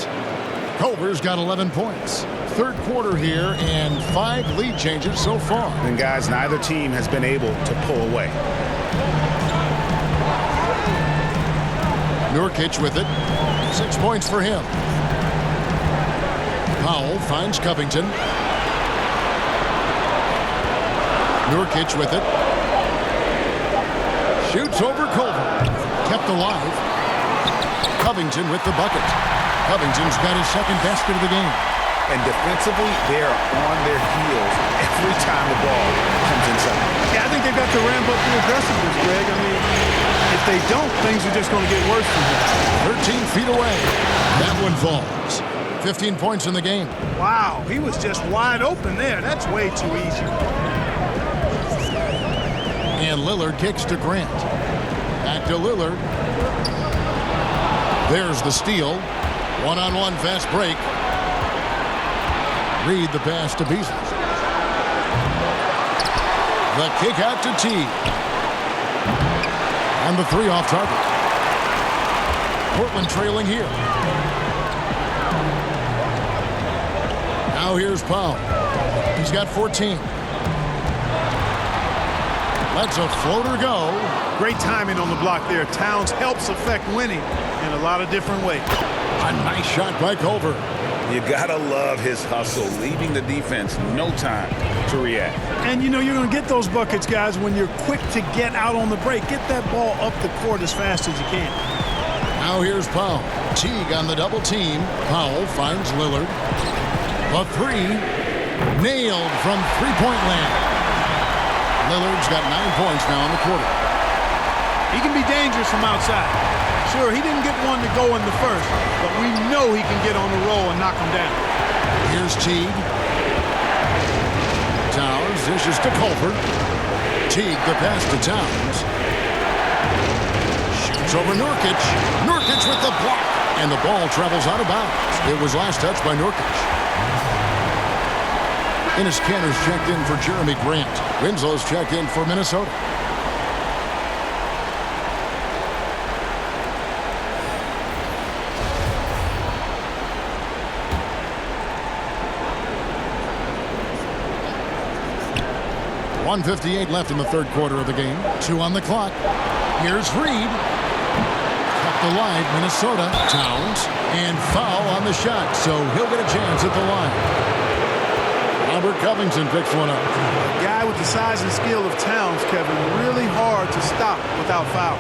Culver's got 11 points. Third quarter here and 5 lead changes so far. And, guys, neither team has been able to pull away. Nurkic with it. 6 points for him. Powell finds Covington. Nurkic with it. Shoots over Culver. Kept alive. Covington with the bucket. Covington's got his second basket of the game. And defensively, they're on their heels every time the ball comes inside. Yeah, I think they've got to ramp up the aggressiveness, Greg. I mean, If they don't, things are just going to get worse from here. 13 feet away. That one falls. 15 points in the game. Wow, he was just wide open there. That's way too easy. And Lillard kicks to Grant. Back to Lillard. There's the steal. One-on-one fast break. Reed the pass to Beasley. The kick out to T. And the three off target. Portland trailing here. Now here's Powell. He's got 14. Lets a floater go. Great timing on the block there. Towns helps affect winning in a lot of different ways. A nice shot by Culver. You gotta love his hustle, leaving the defense no time to react. And you know you're going to get those buckets, guys, when you're quick to get out on the break. Get that ball up the court as fast as you can. Now here's Powell. Teague on the double team. Powell finds Lillard. The three. Nailed from three-point land. Lillard's got 9 points now in the quarter. He can be dangerous from outside. Sure, he didn't get one to go in the first, but we know he can get on the roll and knock him down. Here's Teague. Towns dishes to Culver. Teague the pass to Towns. Shoots over Nurkic. Nurkic with the block. And the ball travels out of bounds. It was last touched by Nurkic. Enes Kanter's checked in for Jeremy Grant. Winslow's checked in for Minnesota. .158 left in the third quarter of the game. 2 on the clock. Here's Reed. Kept alive, Minnesota. Towns. And foul on the shot, so he'll get a chance at the line. Robert Covington picks one up. A guy with the size and skill of Towns, Kevin, really hard to stop without foul.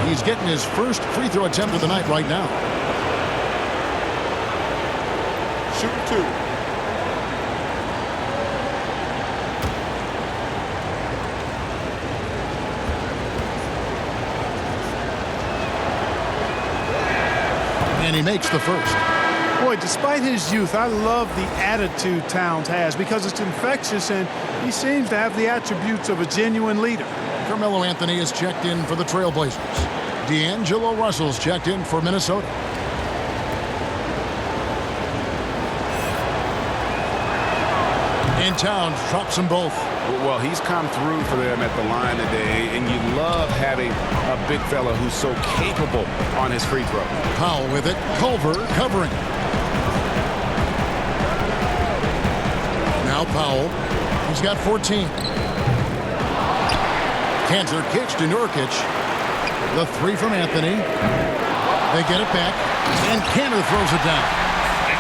He's getting his first free throw attempt of the night right now. Shoot two. And he makes the first. Boy, despite his youth, I love the attitude Towns has because it's infectious and he seems to have the attributes of a genuine leader. Carmelo Anthony is checked in for the Trailblazers. D'Angelo Russell's checked in for Minnesota. And Towns drops them both. Well, he's come through for them at the line today, and you love having a big fella who's so capable on his free throw. Powell with it. Culver covering. Now Powell. He's got 14. Kanter kicks to Nurkic. The three from Anthony. They get it back. And Kanter throws it down.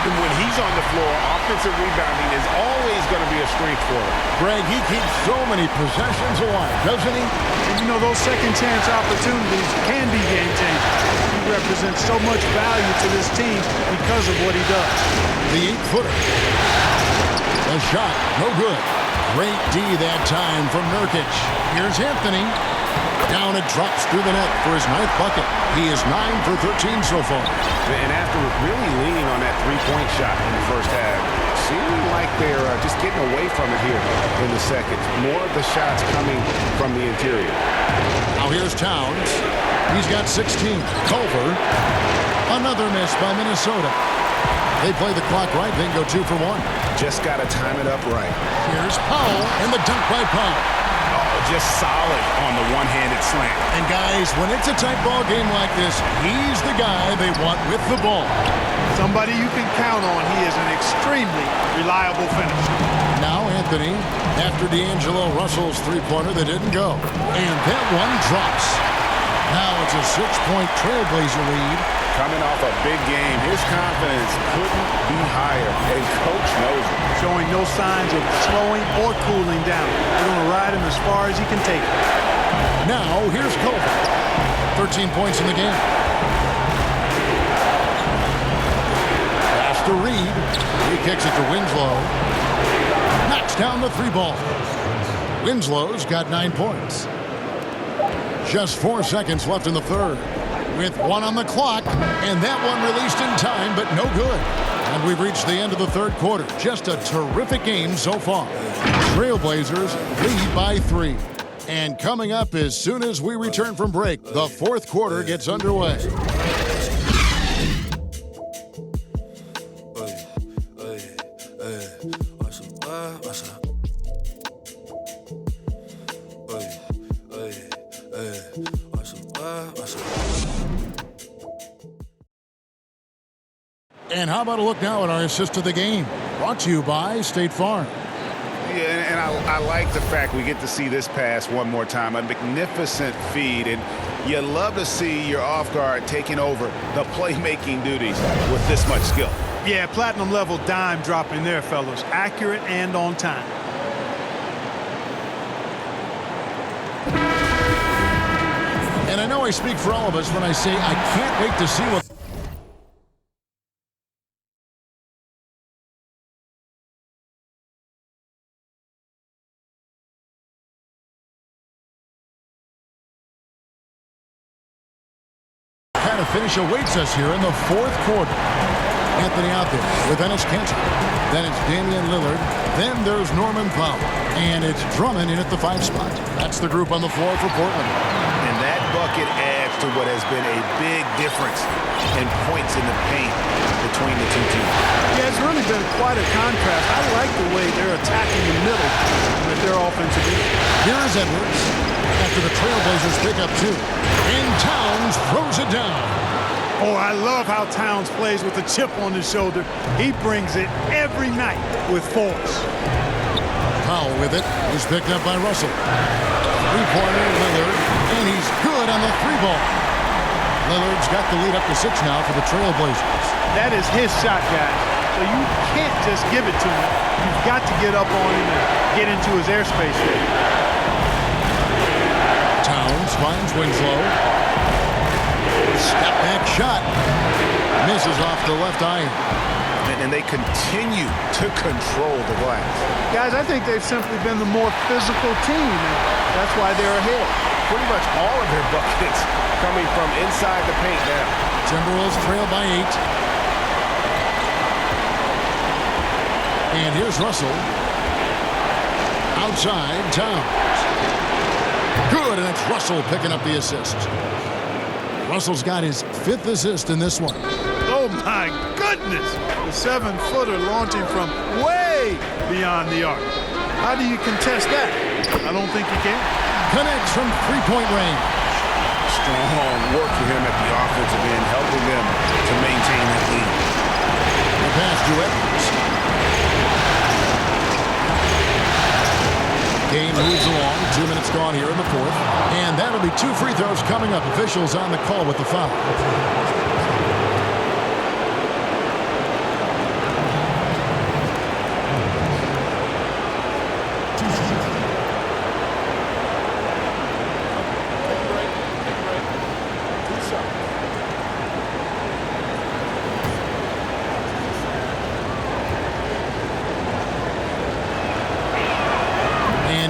And when he's on the floor, offensive rebounding is always going to be a strength for him. Greg, he keeps so many possessions alive, doesn't he? And you know, those second chance opportunities can be game changers. He represents so much value to this team because of what he does. The 8-footer. The shot, no good. Great D that time from Nurkic. Here's Anthony. Down it drops through the net for his 9th bucket. He is 9 for 13 so far. And after really leaning on that three-point shot in the first half, seeming like they're just getting away from it here in the second. More of the shots coming from the interior. Now here's Towns. He's got 16. Culver. Another miss by Minnesota. They play the clock right, then go 2 for 1. Just got to time it up right. Here's Powell and the dunk by Powell. Just solid on the one-handed slam. And guys, when it's a tight ball game like this, he's the guy they want with the ball. Somebody you can count on. He is an extremely reliable finisher. Now Anthony, after D'Angelo Russell's three-pointer that didn't go. And that one drops. Now it's a 6-point Trailblazer lead. Coming off a big game, his confidence couldn't be higher, and Coach knows it. Showing no signs of slowing or cooling down. They're going to ride him as far as he can take it. Now here's Culver. 13 points in the game. Pass to Reed. He kicks it to Winslow. Knocks down the three ball. Winslow's got 9 points. Just 4 seconds left in the third. With 1 on the clock, and that one released in time, but no good. And we've reached the end of the third quarter. Just a terrific game so far. Trailblazers lead by 3. And coming up as soon as we return from break, the fourth quarter gets underway. And how about a look now at our assist of the game? Brought to you by State Farm. Yeah, and I like the fact we get to see this pass one more time. A magnificent feed, and you love to see your off guard taking over the playmaking duties with this much skill. Yeah, platinum level dime dropping there, fellas. Accurate and on time. And I know I speak for all of us when I say I can't wait to see what kind of finish awaits us here in the fourth quarter. Anthony out there with Ennis Cantor. Then it's Damian Lillard. Then there's Norman Powell. And it's Drummond in at the 5 spot. That's the group on the floor for Portland. And that bucket adds to what has been a big difference in points in the paint between the two teams. Yeah, it's really been quite a contrast. I like the way they're attacking the middle with their offensive defense. Here's Edwards after the Trailblazers pick up 2. And Towns throws it down. Oh, I love how Towns plays with a chip on his shoulder. He brings it every night with force. Powell with it. He's picked up by Russell. Three-pointer Lillard, and he's good on the 3-ball. Lillard's got the lead up to 6 now for the Trailblazers. That is his shot, guys. So you can't just give it to him. You've got to get up on him and get into his airspace there. Towns finds Winslow. Step back shot. Misses off the left iron. And they continue to control the glass. Guys, I think they've simply been the more physical team, and that's why they're ahead. Pretty much all of their buckets coming from inside the paint now. Timberwolves trail by 8. And here's Russell. Outside, Towns. Good, and it's Russell picking up the assist. Russell's got his 5th assist in this one. Oh, my goodness. The 7-footer launching from way beyond the arc. How do you contest that? I don't think you can. Connects from 3-point range. Strong work for him at the offensive end, helping them to maintain that lead. The pass to Edwards. Game moves along. 2 minutes gone here in the fourth. And that'll be 2 free throws coming up. Officials on the call with the foul.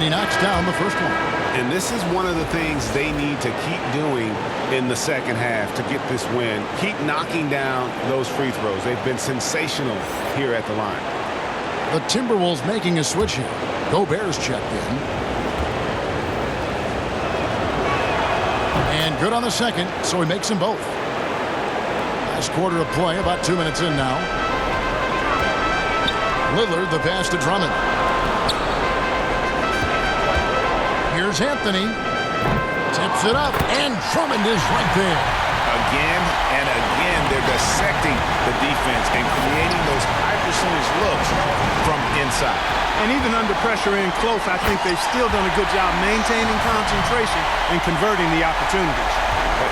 He knocks down the first one. And this is one of the things they need to keep doing in the second half to get this win. Keep knocking down those free throws. They've been sensational here at the line. The Timberwolves making a switch here. Gobert's checked in. And good on the second, so he makes them both. Last quarter of play, about 2 minutes in now. Lillard, the pass to Drummond. Here's Anthony. Tips it up, and Drummond is right there. Again and again, they're dissecting the defense and creating those high percentage looks from inside. And even under pressure in close, I think they've still done a good job maintaining concentration and converting the opportunities.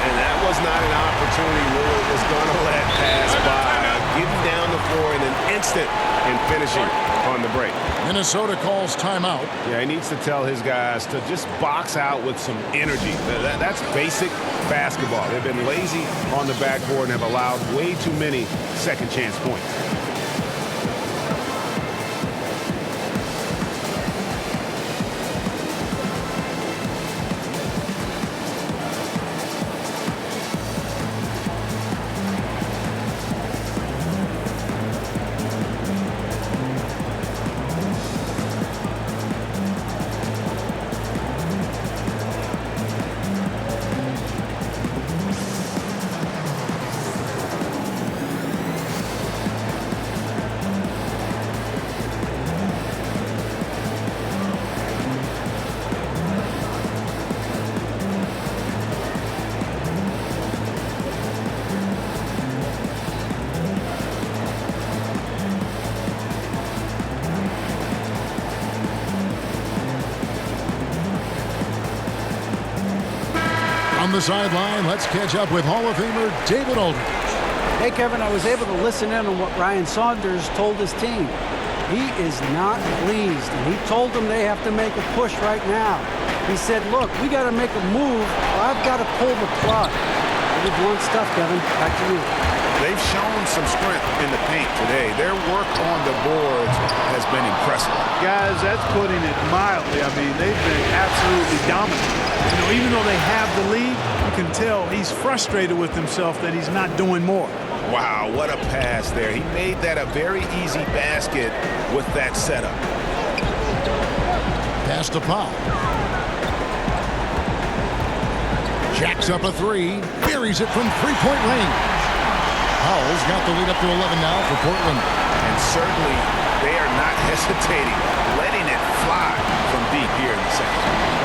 And that was not an opportunity Lillard was going to let pass by. Getting down the floor in an instant and finishing on the break. Minnesota calls timeout. Yeah, he needs to tell his guys to just box out with some energy. That's basic basketball. They've been lazy on the backboard and have allowed way too many second chance points. From the sideline, let's catch up with Hall of Famer David Aldridge. Hey, Kevin, I was able to listen in on what Ryan Saunders told his team. He is not pleased, and he told them they have to make a push right now. He said, look, we got to make a move, or I've got to pull the plug. Pretty blunt stuff, Kevin. Back to you. They've shown some strength in the paint today. Their work on the boards has been impressive. Guys, that's putting it mildly. I mean, they've been absolutely dominant. You know, even though they have the lead, you can tell he's frustrated with himself that he's not doing more. Wow, what a pass there. He made that a very easy basket with that setup. Pass to Powell. Jacks up a three. Buries it from three-point range. Powell's got the lead up to 11 now for Portland. And certainly they are not hesitating, letting it fly from deep here in the second.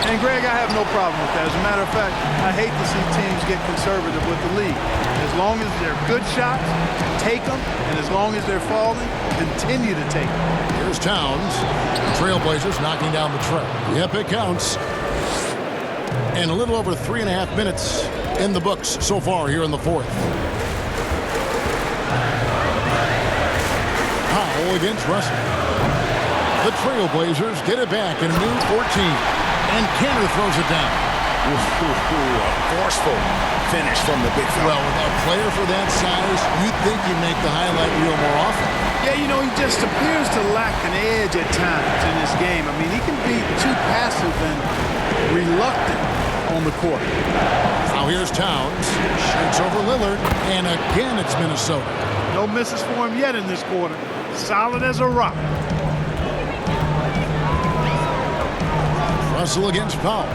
And, Greg, I have no problem with that. As a matter of fact, I hate to see teams get conservative with the lead. As long as they're good shots, take them. And as long as they're falling, continue to take them. Here's Towns. Trailblazers knocking down the trail. Yep, it counts. And a little over 3.5 minutes in the books so far here in the fourth. Powell against Russell. The Trailblazers get it back in a new 14. And Cantor throws it down. A forceful finish from the big fella. Well, with a player for that size, you'd think he'd make the highlight reel more often. Yeah, you know, he just appears to lack an edge at times in this game. I mean, he can be too passive and reluctant on the court. Now here's Towns. Shoots over Lillard. And again, it's Minnesota. No misses for him yet in this quarter. Solid as a rock. Russell against Powell.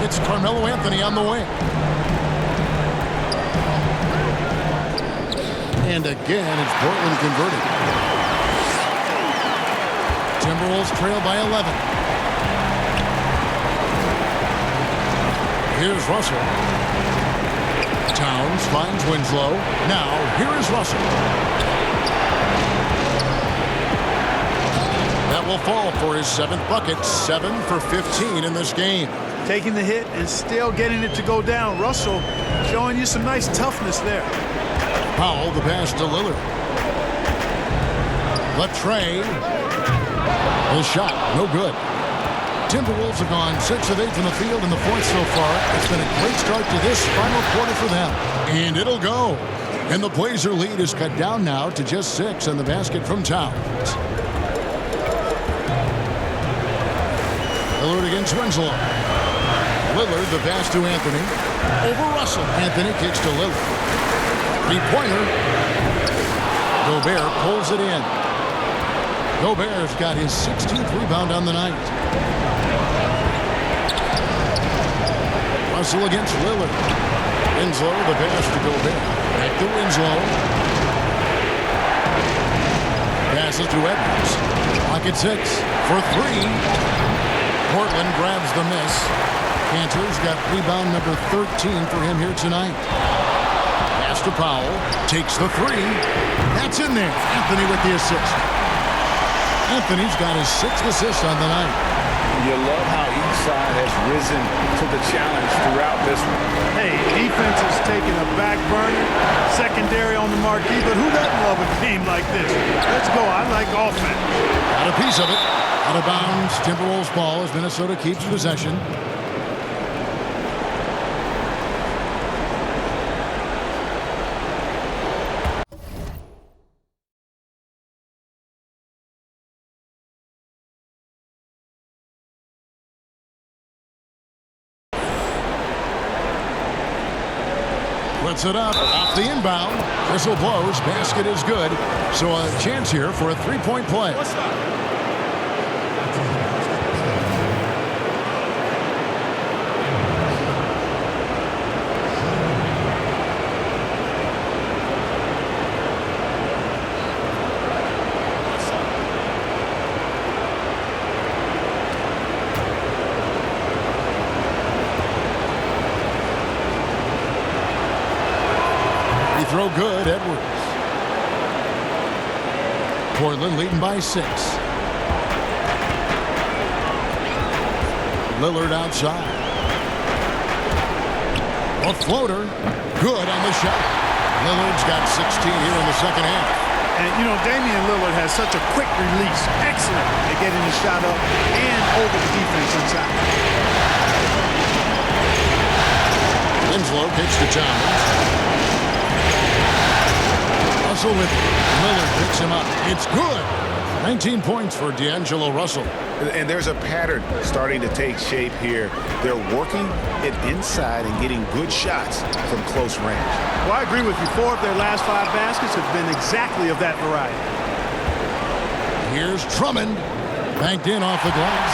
It's Carmelo Anthony on the wing. And again, it's Portland converted. Timberwolves trail by 11. Here's Russell. Towns finds Winslow. Now, here is Russell. That will fall for his 7th bucket, 7 for 15 in this game. Taking the hit and still getting it to go down. Russell showing you some nice toughness there. Powell, the pass to Lillard. Latrey. The shot, no good. Timberwolves have gone 6 of 8 from the field in the fourth so far. It's been a great start to this final quarter for them. And it'll go. And the Blazer lead is cut down now to just 6 in the basket from Towns. Lillard against Winslow. Lillard, the pass to Anthony. Over Russell. Anthony kicks to Lillard. Three-pointer. Gobert pulls it in. Gobert's got his 16th rebound on the night. Russell against Lillard. Winslow, the pass to Gobert. Back to Winslow. Passes to Edwards. Clock at 6 for 3. Portland grabs the miss. Cantor's got rebound number 13 for him here tonight. Pass to Powell. Takes the 3. That's in there. Anthony with the assist. Anthony's got his 6th assist on the night. You love how each side has risen to the challenge throughout this one. Hey, defense is taking a back burner. Secondary on the marquee, but who doesn't love a game like this? Let's go. I like offense. Got a piece of it. Out of bounds, Timberwolves ball as Minnesota keeps possession. Puts it up off the inbound. Whistle blows. Basket is good. So a chance here for a three-point play. Throw good, Edwards. Portland leading by 6. Lillard outside. A floater. Good on the shot. Lillard's got 16 here in the second half. And, you know, Damian Lillard has such a quick release. Excellent at getting the shot up and over the defense inside. Winslow kicks to Towns. Russell with it. Lillard picks him up. It's good. 19 points for D'Angelo Russell. And there's a pattern starting to take shape here. They're working it inside and getting good shots from close range. Well, I agree with you. 4 of their last 5 baskets have been exactly of that variety. Here's Drummond. Banked in off the glass.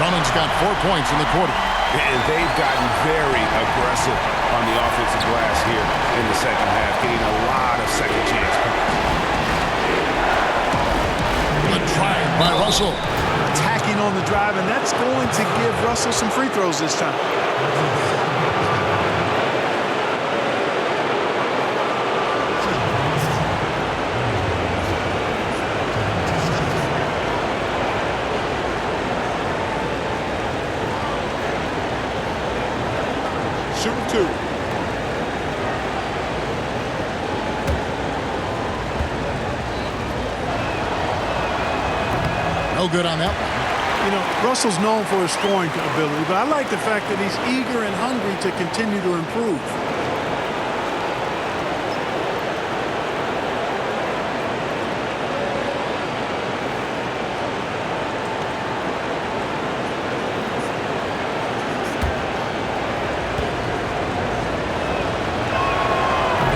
Drummond's got 4 points in the quarter. And they've gotten very aggressive on the offensive glass here in the second half, getting a lot of second chance points. A drive by Russell. Attacking on the drive, and that's going to give Russell some free throws this time. Shooting 2. No good on that one. You know, Russell's known for his scoring ability, but I like the fact that he's eager and hungry to continue to improve.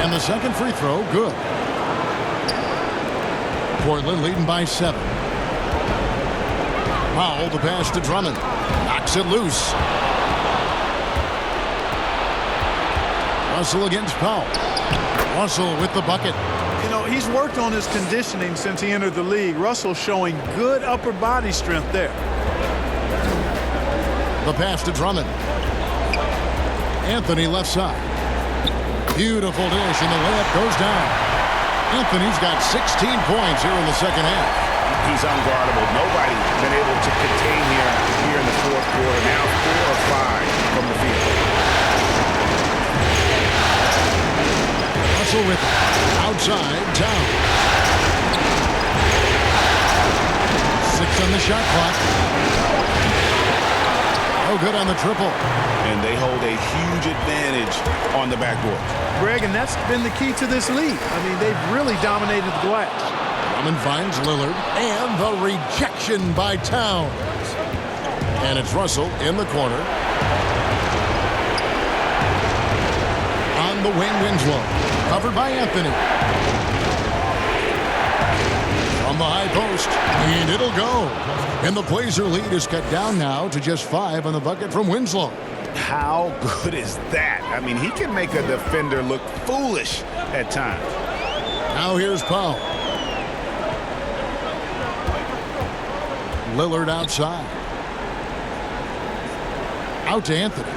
And the second free throw, good. Portland leading by 7. Powell, the pass to Drummond. Knocks it loose. Russell against Powell. Russell with the bucket. You know, he's worked on his conditioning since he entered the league. Russell showing good upper body strength there. The pass to Drummond. Anthony left side. Beautiful dish, and the layup goes down. Anthony's got 16 points here in the second half. He's unguardable. Nobody been able to contain here in the fourth quarter. Now 4 of 5 from the field. Russell with it. Outside, down. 6 on the shot clock. No good on the triple. And they hold a huge advantage on the backboard. Greg, and that's been the key to this league. I mean, they've really dominated the glass. Drummond finds Lillard, and the rejection by Towns. And it's Russell in the corner. On the wing, Winslow. Covered by Anthony. From the high post, and it'll go. And the Blazer lead is cut down now to just 5 on the bucket from Winslow. How good is that? I mean, he can make a defender look foolish at times. Now here's Powell. Lillard outside. Out to Anthony.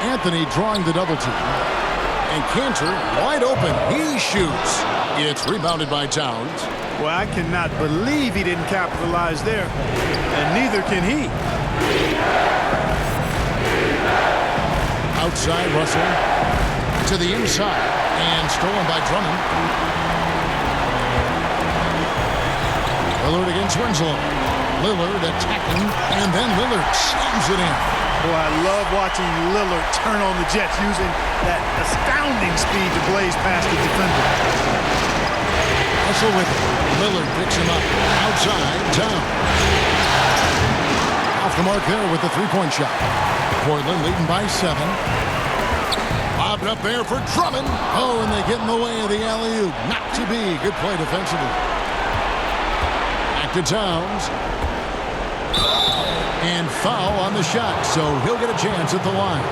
Anthony drawing the double team. And Cantor wide open. He shoots. It's rebounded by Towns. Well, I cannot believe he didn't capitalize there. And neither can he. Outside Russell. To the inside. And stolen by Drummond. Lillard against Winslow. Lillard attacking, and then Lillard slams it in. Boy, I love watching Lillard turn on the Jets using that astounding speed to blaze past the defender. Russell with it. Lillard picks him up. Outside, down. Off the mark there with the three-point shot. Portland leading by 7. Bobbed up there for Drummond. Oh, and they get in the way of the alley-oop. Not to be. Good play defensively. Back to Towns. And foul on the shot, so he'll get a chance at the line.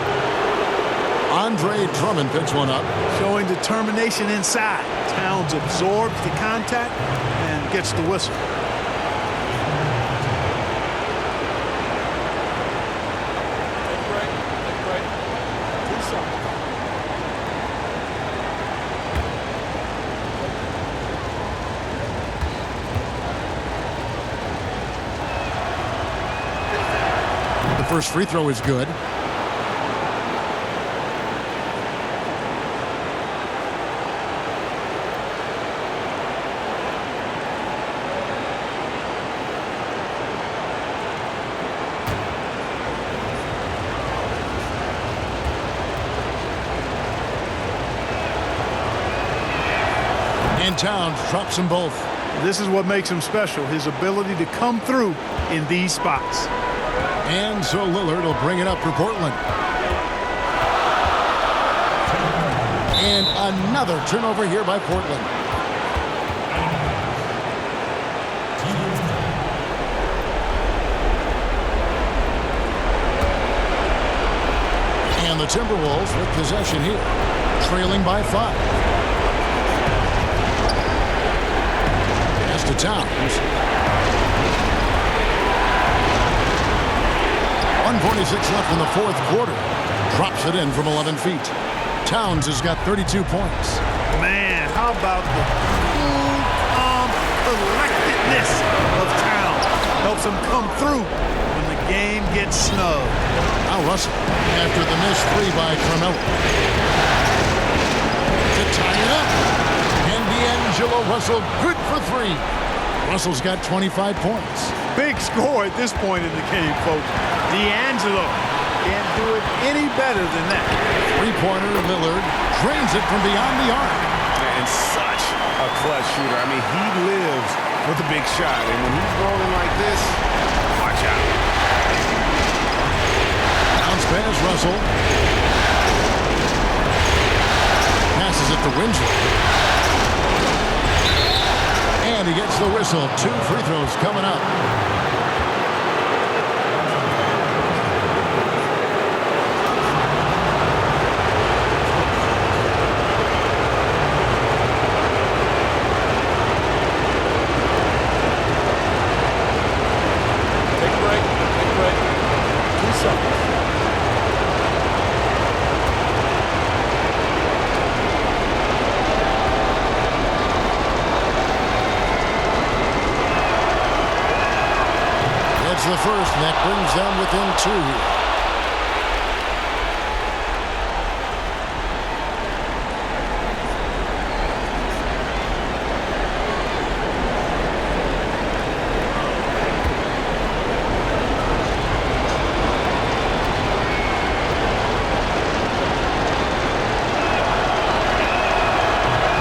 Andre Drummond picks one up. Showing determination inside. Towns absorbs the contact and gets the whistle. first free throw is good. And Towns drops them both. This is what makes him special, his ability to come through in these spots. And so Lillard will bring it up for Portland. And another turnover here by Portland. And the Timberwolves with possession here, trailing by 5. To Towns. 1:46 left in the fourth quarter. Drops it in from 11 feet. Towns has got 32 points. Man, how about the cool, calm collectedness of Towns? Helps him come through when the game gets snug. Now Russell after the missed three by Carmelo. To tie it up. And D'Angelo Russell good for 3. Russell's got 25 points. Big score at this point in the game, folks. D'Angelo can't do it any better than that. Three-pointer, Lillard drains it from beyond the arc. And such a clutch shooter. I mean, he lives for the big shot. And when he's rolling like this, watch out. Bounce pass, Russell. Passes it to Winslow. And he gets the whistle. 2 free throws coming up. Take a break. Take a break. 2 seconds. The first, and that brings them within 2.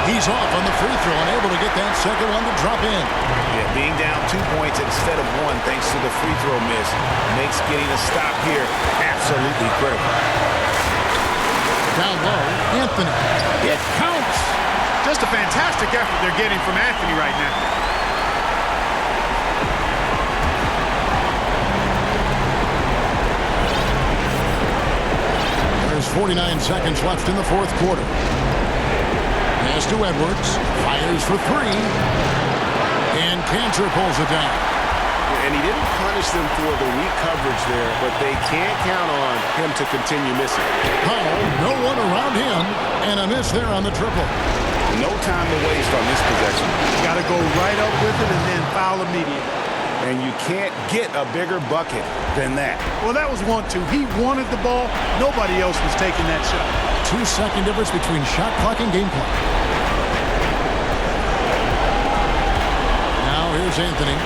He's off on the free throw and able to get that second one to drop in. Yeah, being down 2 points instead of 1 thanks to the free throw miss makes getting a stop here absolutely critical. Down low, Anthony. It counts. Just a fantastic effort they're getting from Anthony right now. There's 49 seconds left in the fourth quarter. Pass to Edwards. Fires for 3. And Cantor pulls it down. And he didn't punish them for the weak coverage there, but they can't count on him to continue missing. Powell, no one around him, and a miss there on the triple. No time to waste on this possession. Got to go right up with it and then foul immediately. And you can't get a bigger bucket than that. Well, that was 1-2. He wanted the ball. Nobody else was taking that shot. 2-second difference between shot clock and game clock. Now here's Anthony.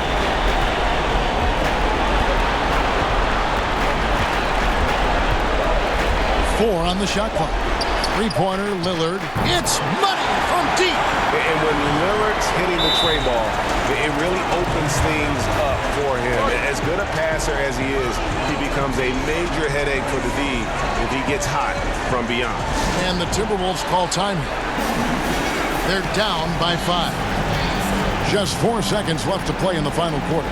Four on the shot clock. Three-pointer, Lillard. It's money from deep. And when Lillard's hitting the tray ball, it really opens things up for him. As good a passer as he is, he becomes a major headache for the D if he gets hot from beyond. And the Timberwolves call time here. They're down by 5. Just 4 seconds left to play in the final quarter.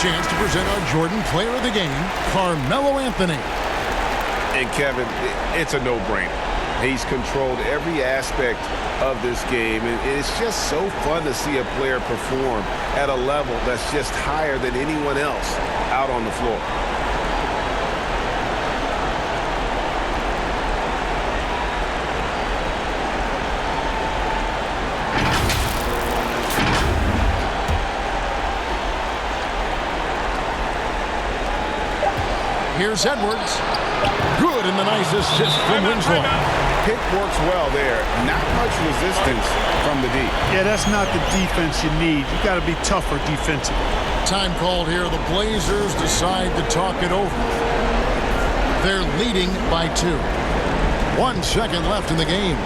chance to present our Jordan Player of the Game, Carmelo Anthony. And Kevin, it's a no-brainer. He's controlled every aspect of this game, and it's just so fun to see a player perform at a level that's just higher than anyone else out on the floor. Here's Edwards. Good, and the nice assist from Winslow. Pick works well there. Not much resistance from the D. Yeah, that's not the defense you need. You got to be tougher defensively. Time called here. The Blazers decide to talk it over. They're leading by 2. 1 second left in the game.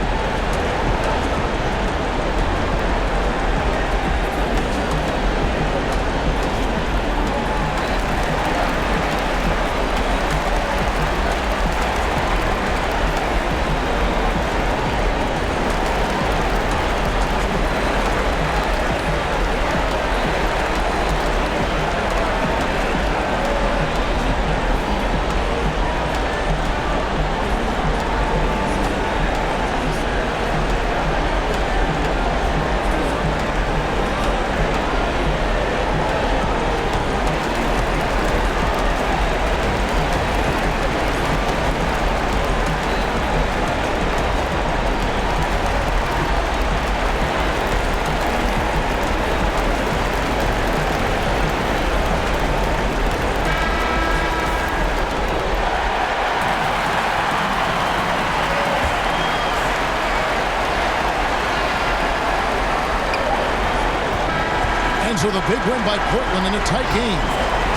So the big win by Portland in a tight game.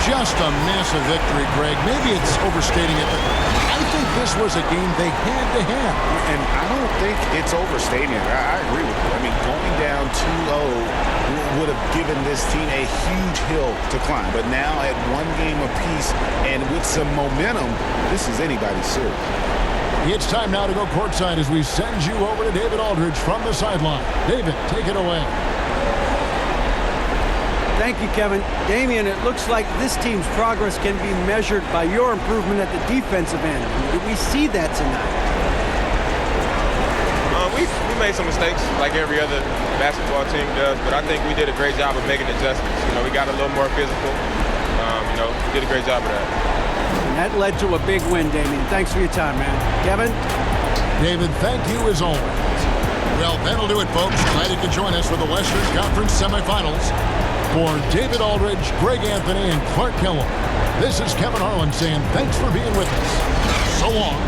Just a massive victory, Greg. Maybe it's overstating it, but I think this was a game they had to have. And I don't think it's overstating it. I agree with you. I mean, going down 2-0 would have given this team a huge hill to climb. But now at 1 game apiece and with some momentum, this is anybody's series. It's time now to go courtside as we send you over to David Aldridge from the sideline. David, take it away. Thank you, Kevin. Damian, it looks like this team's progress can be measured by your improvement at the defensive end. Did we see that tonight? We made some mistakes like every other basketball team does, but I think we did a great job of making adjustments. We got a little more physical. We did a great job of that. And that led to a big win, Damian. Thanks for your time, man. Kevin? David, thank you as always. Well, that'll do it, folks. Glad you could join us for the Western Conference semifinals. For David Aldridge, Greg Anthony, and Clark Kellogg, this is Kevin Harlan saying thanks for being with us. So long.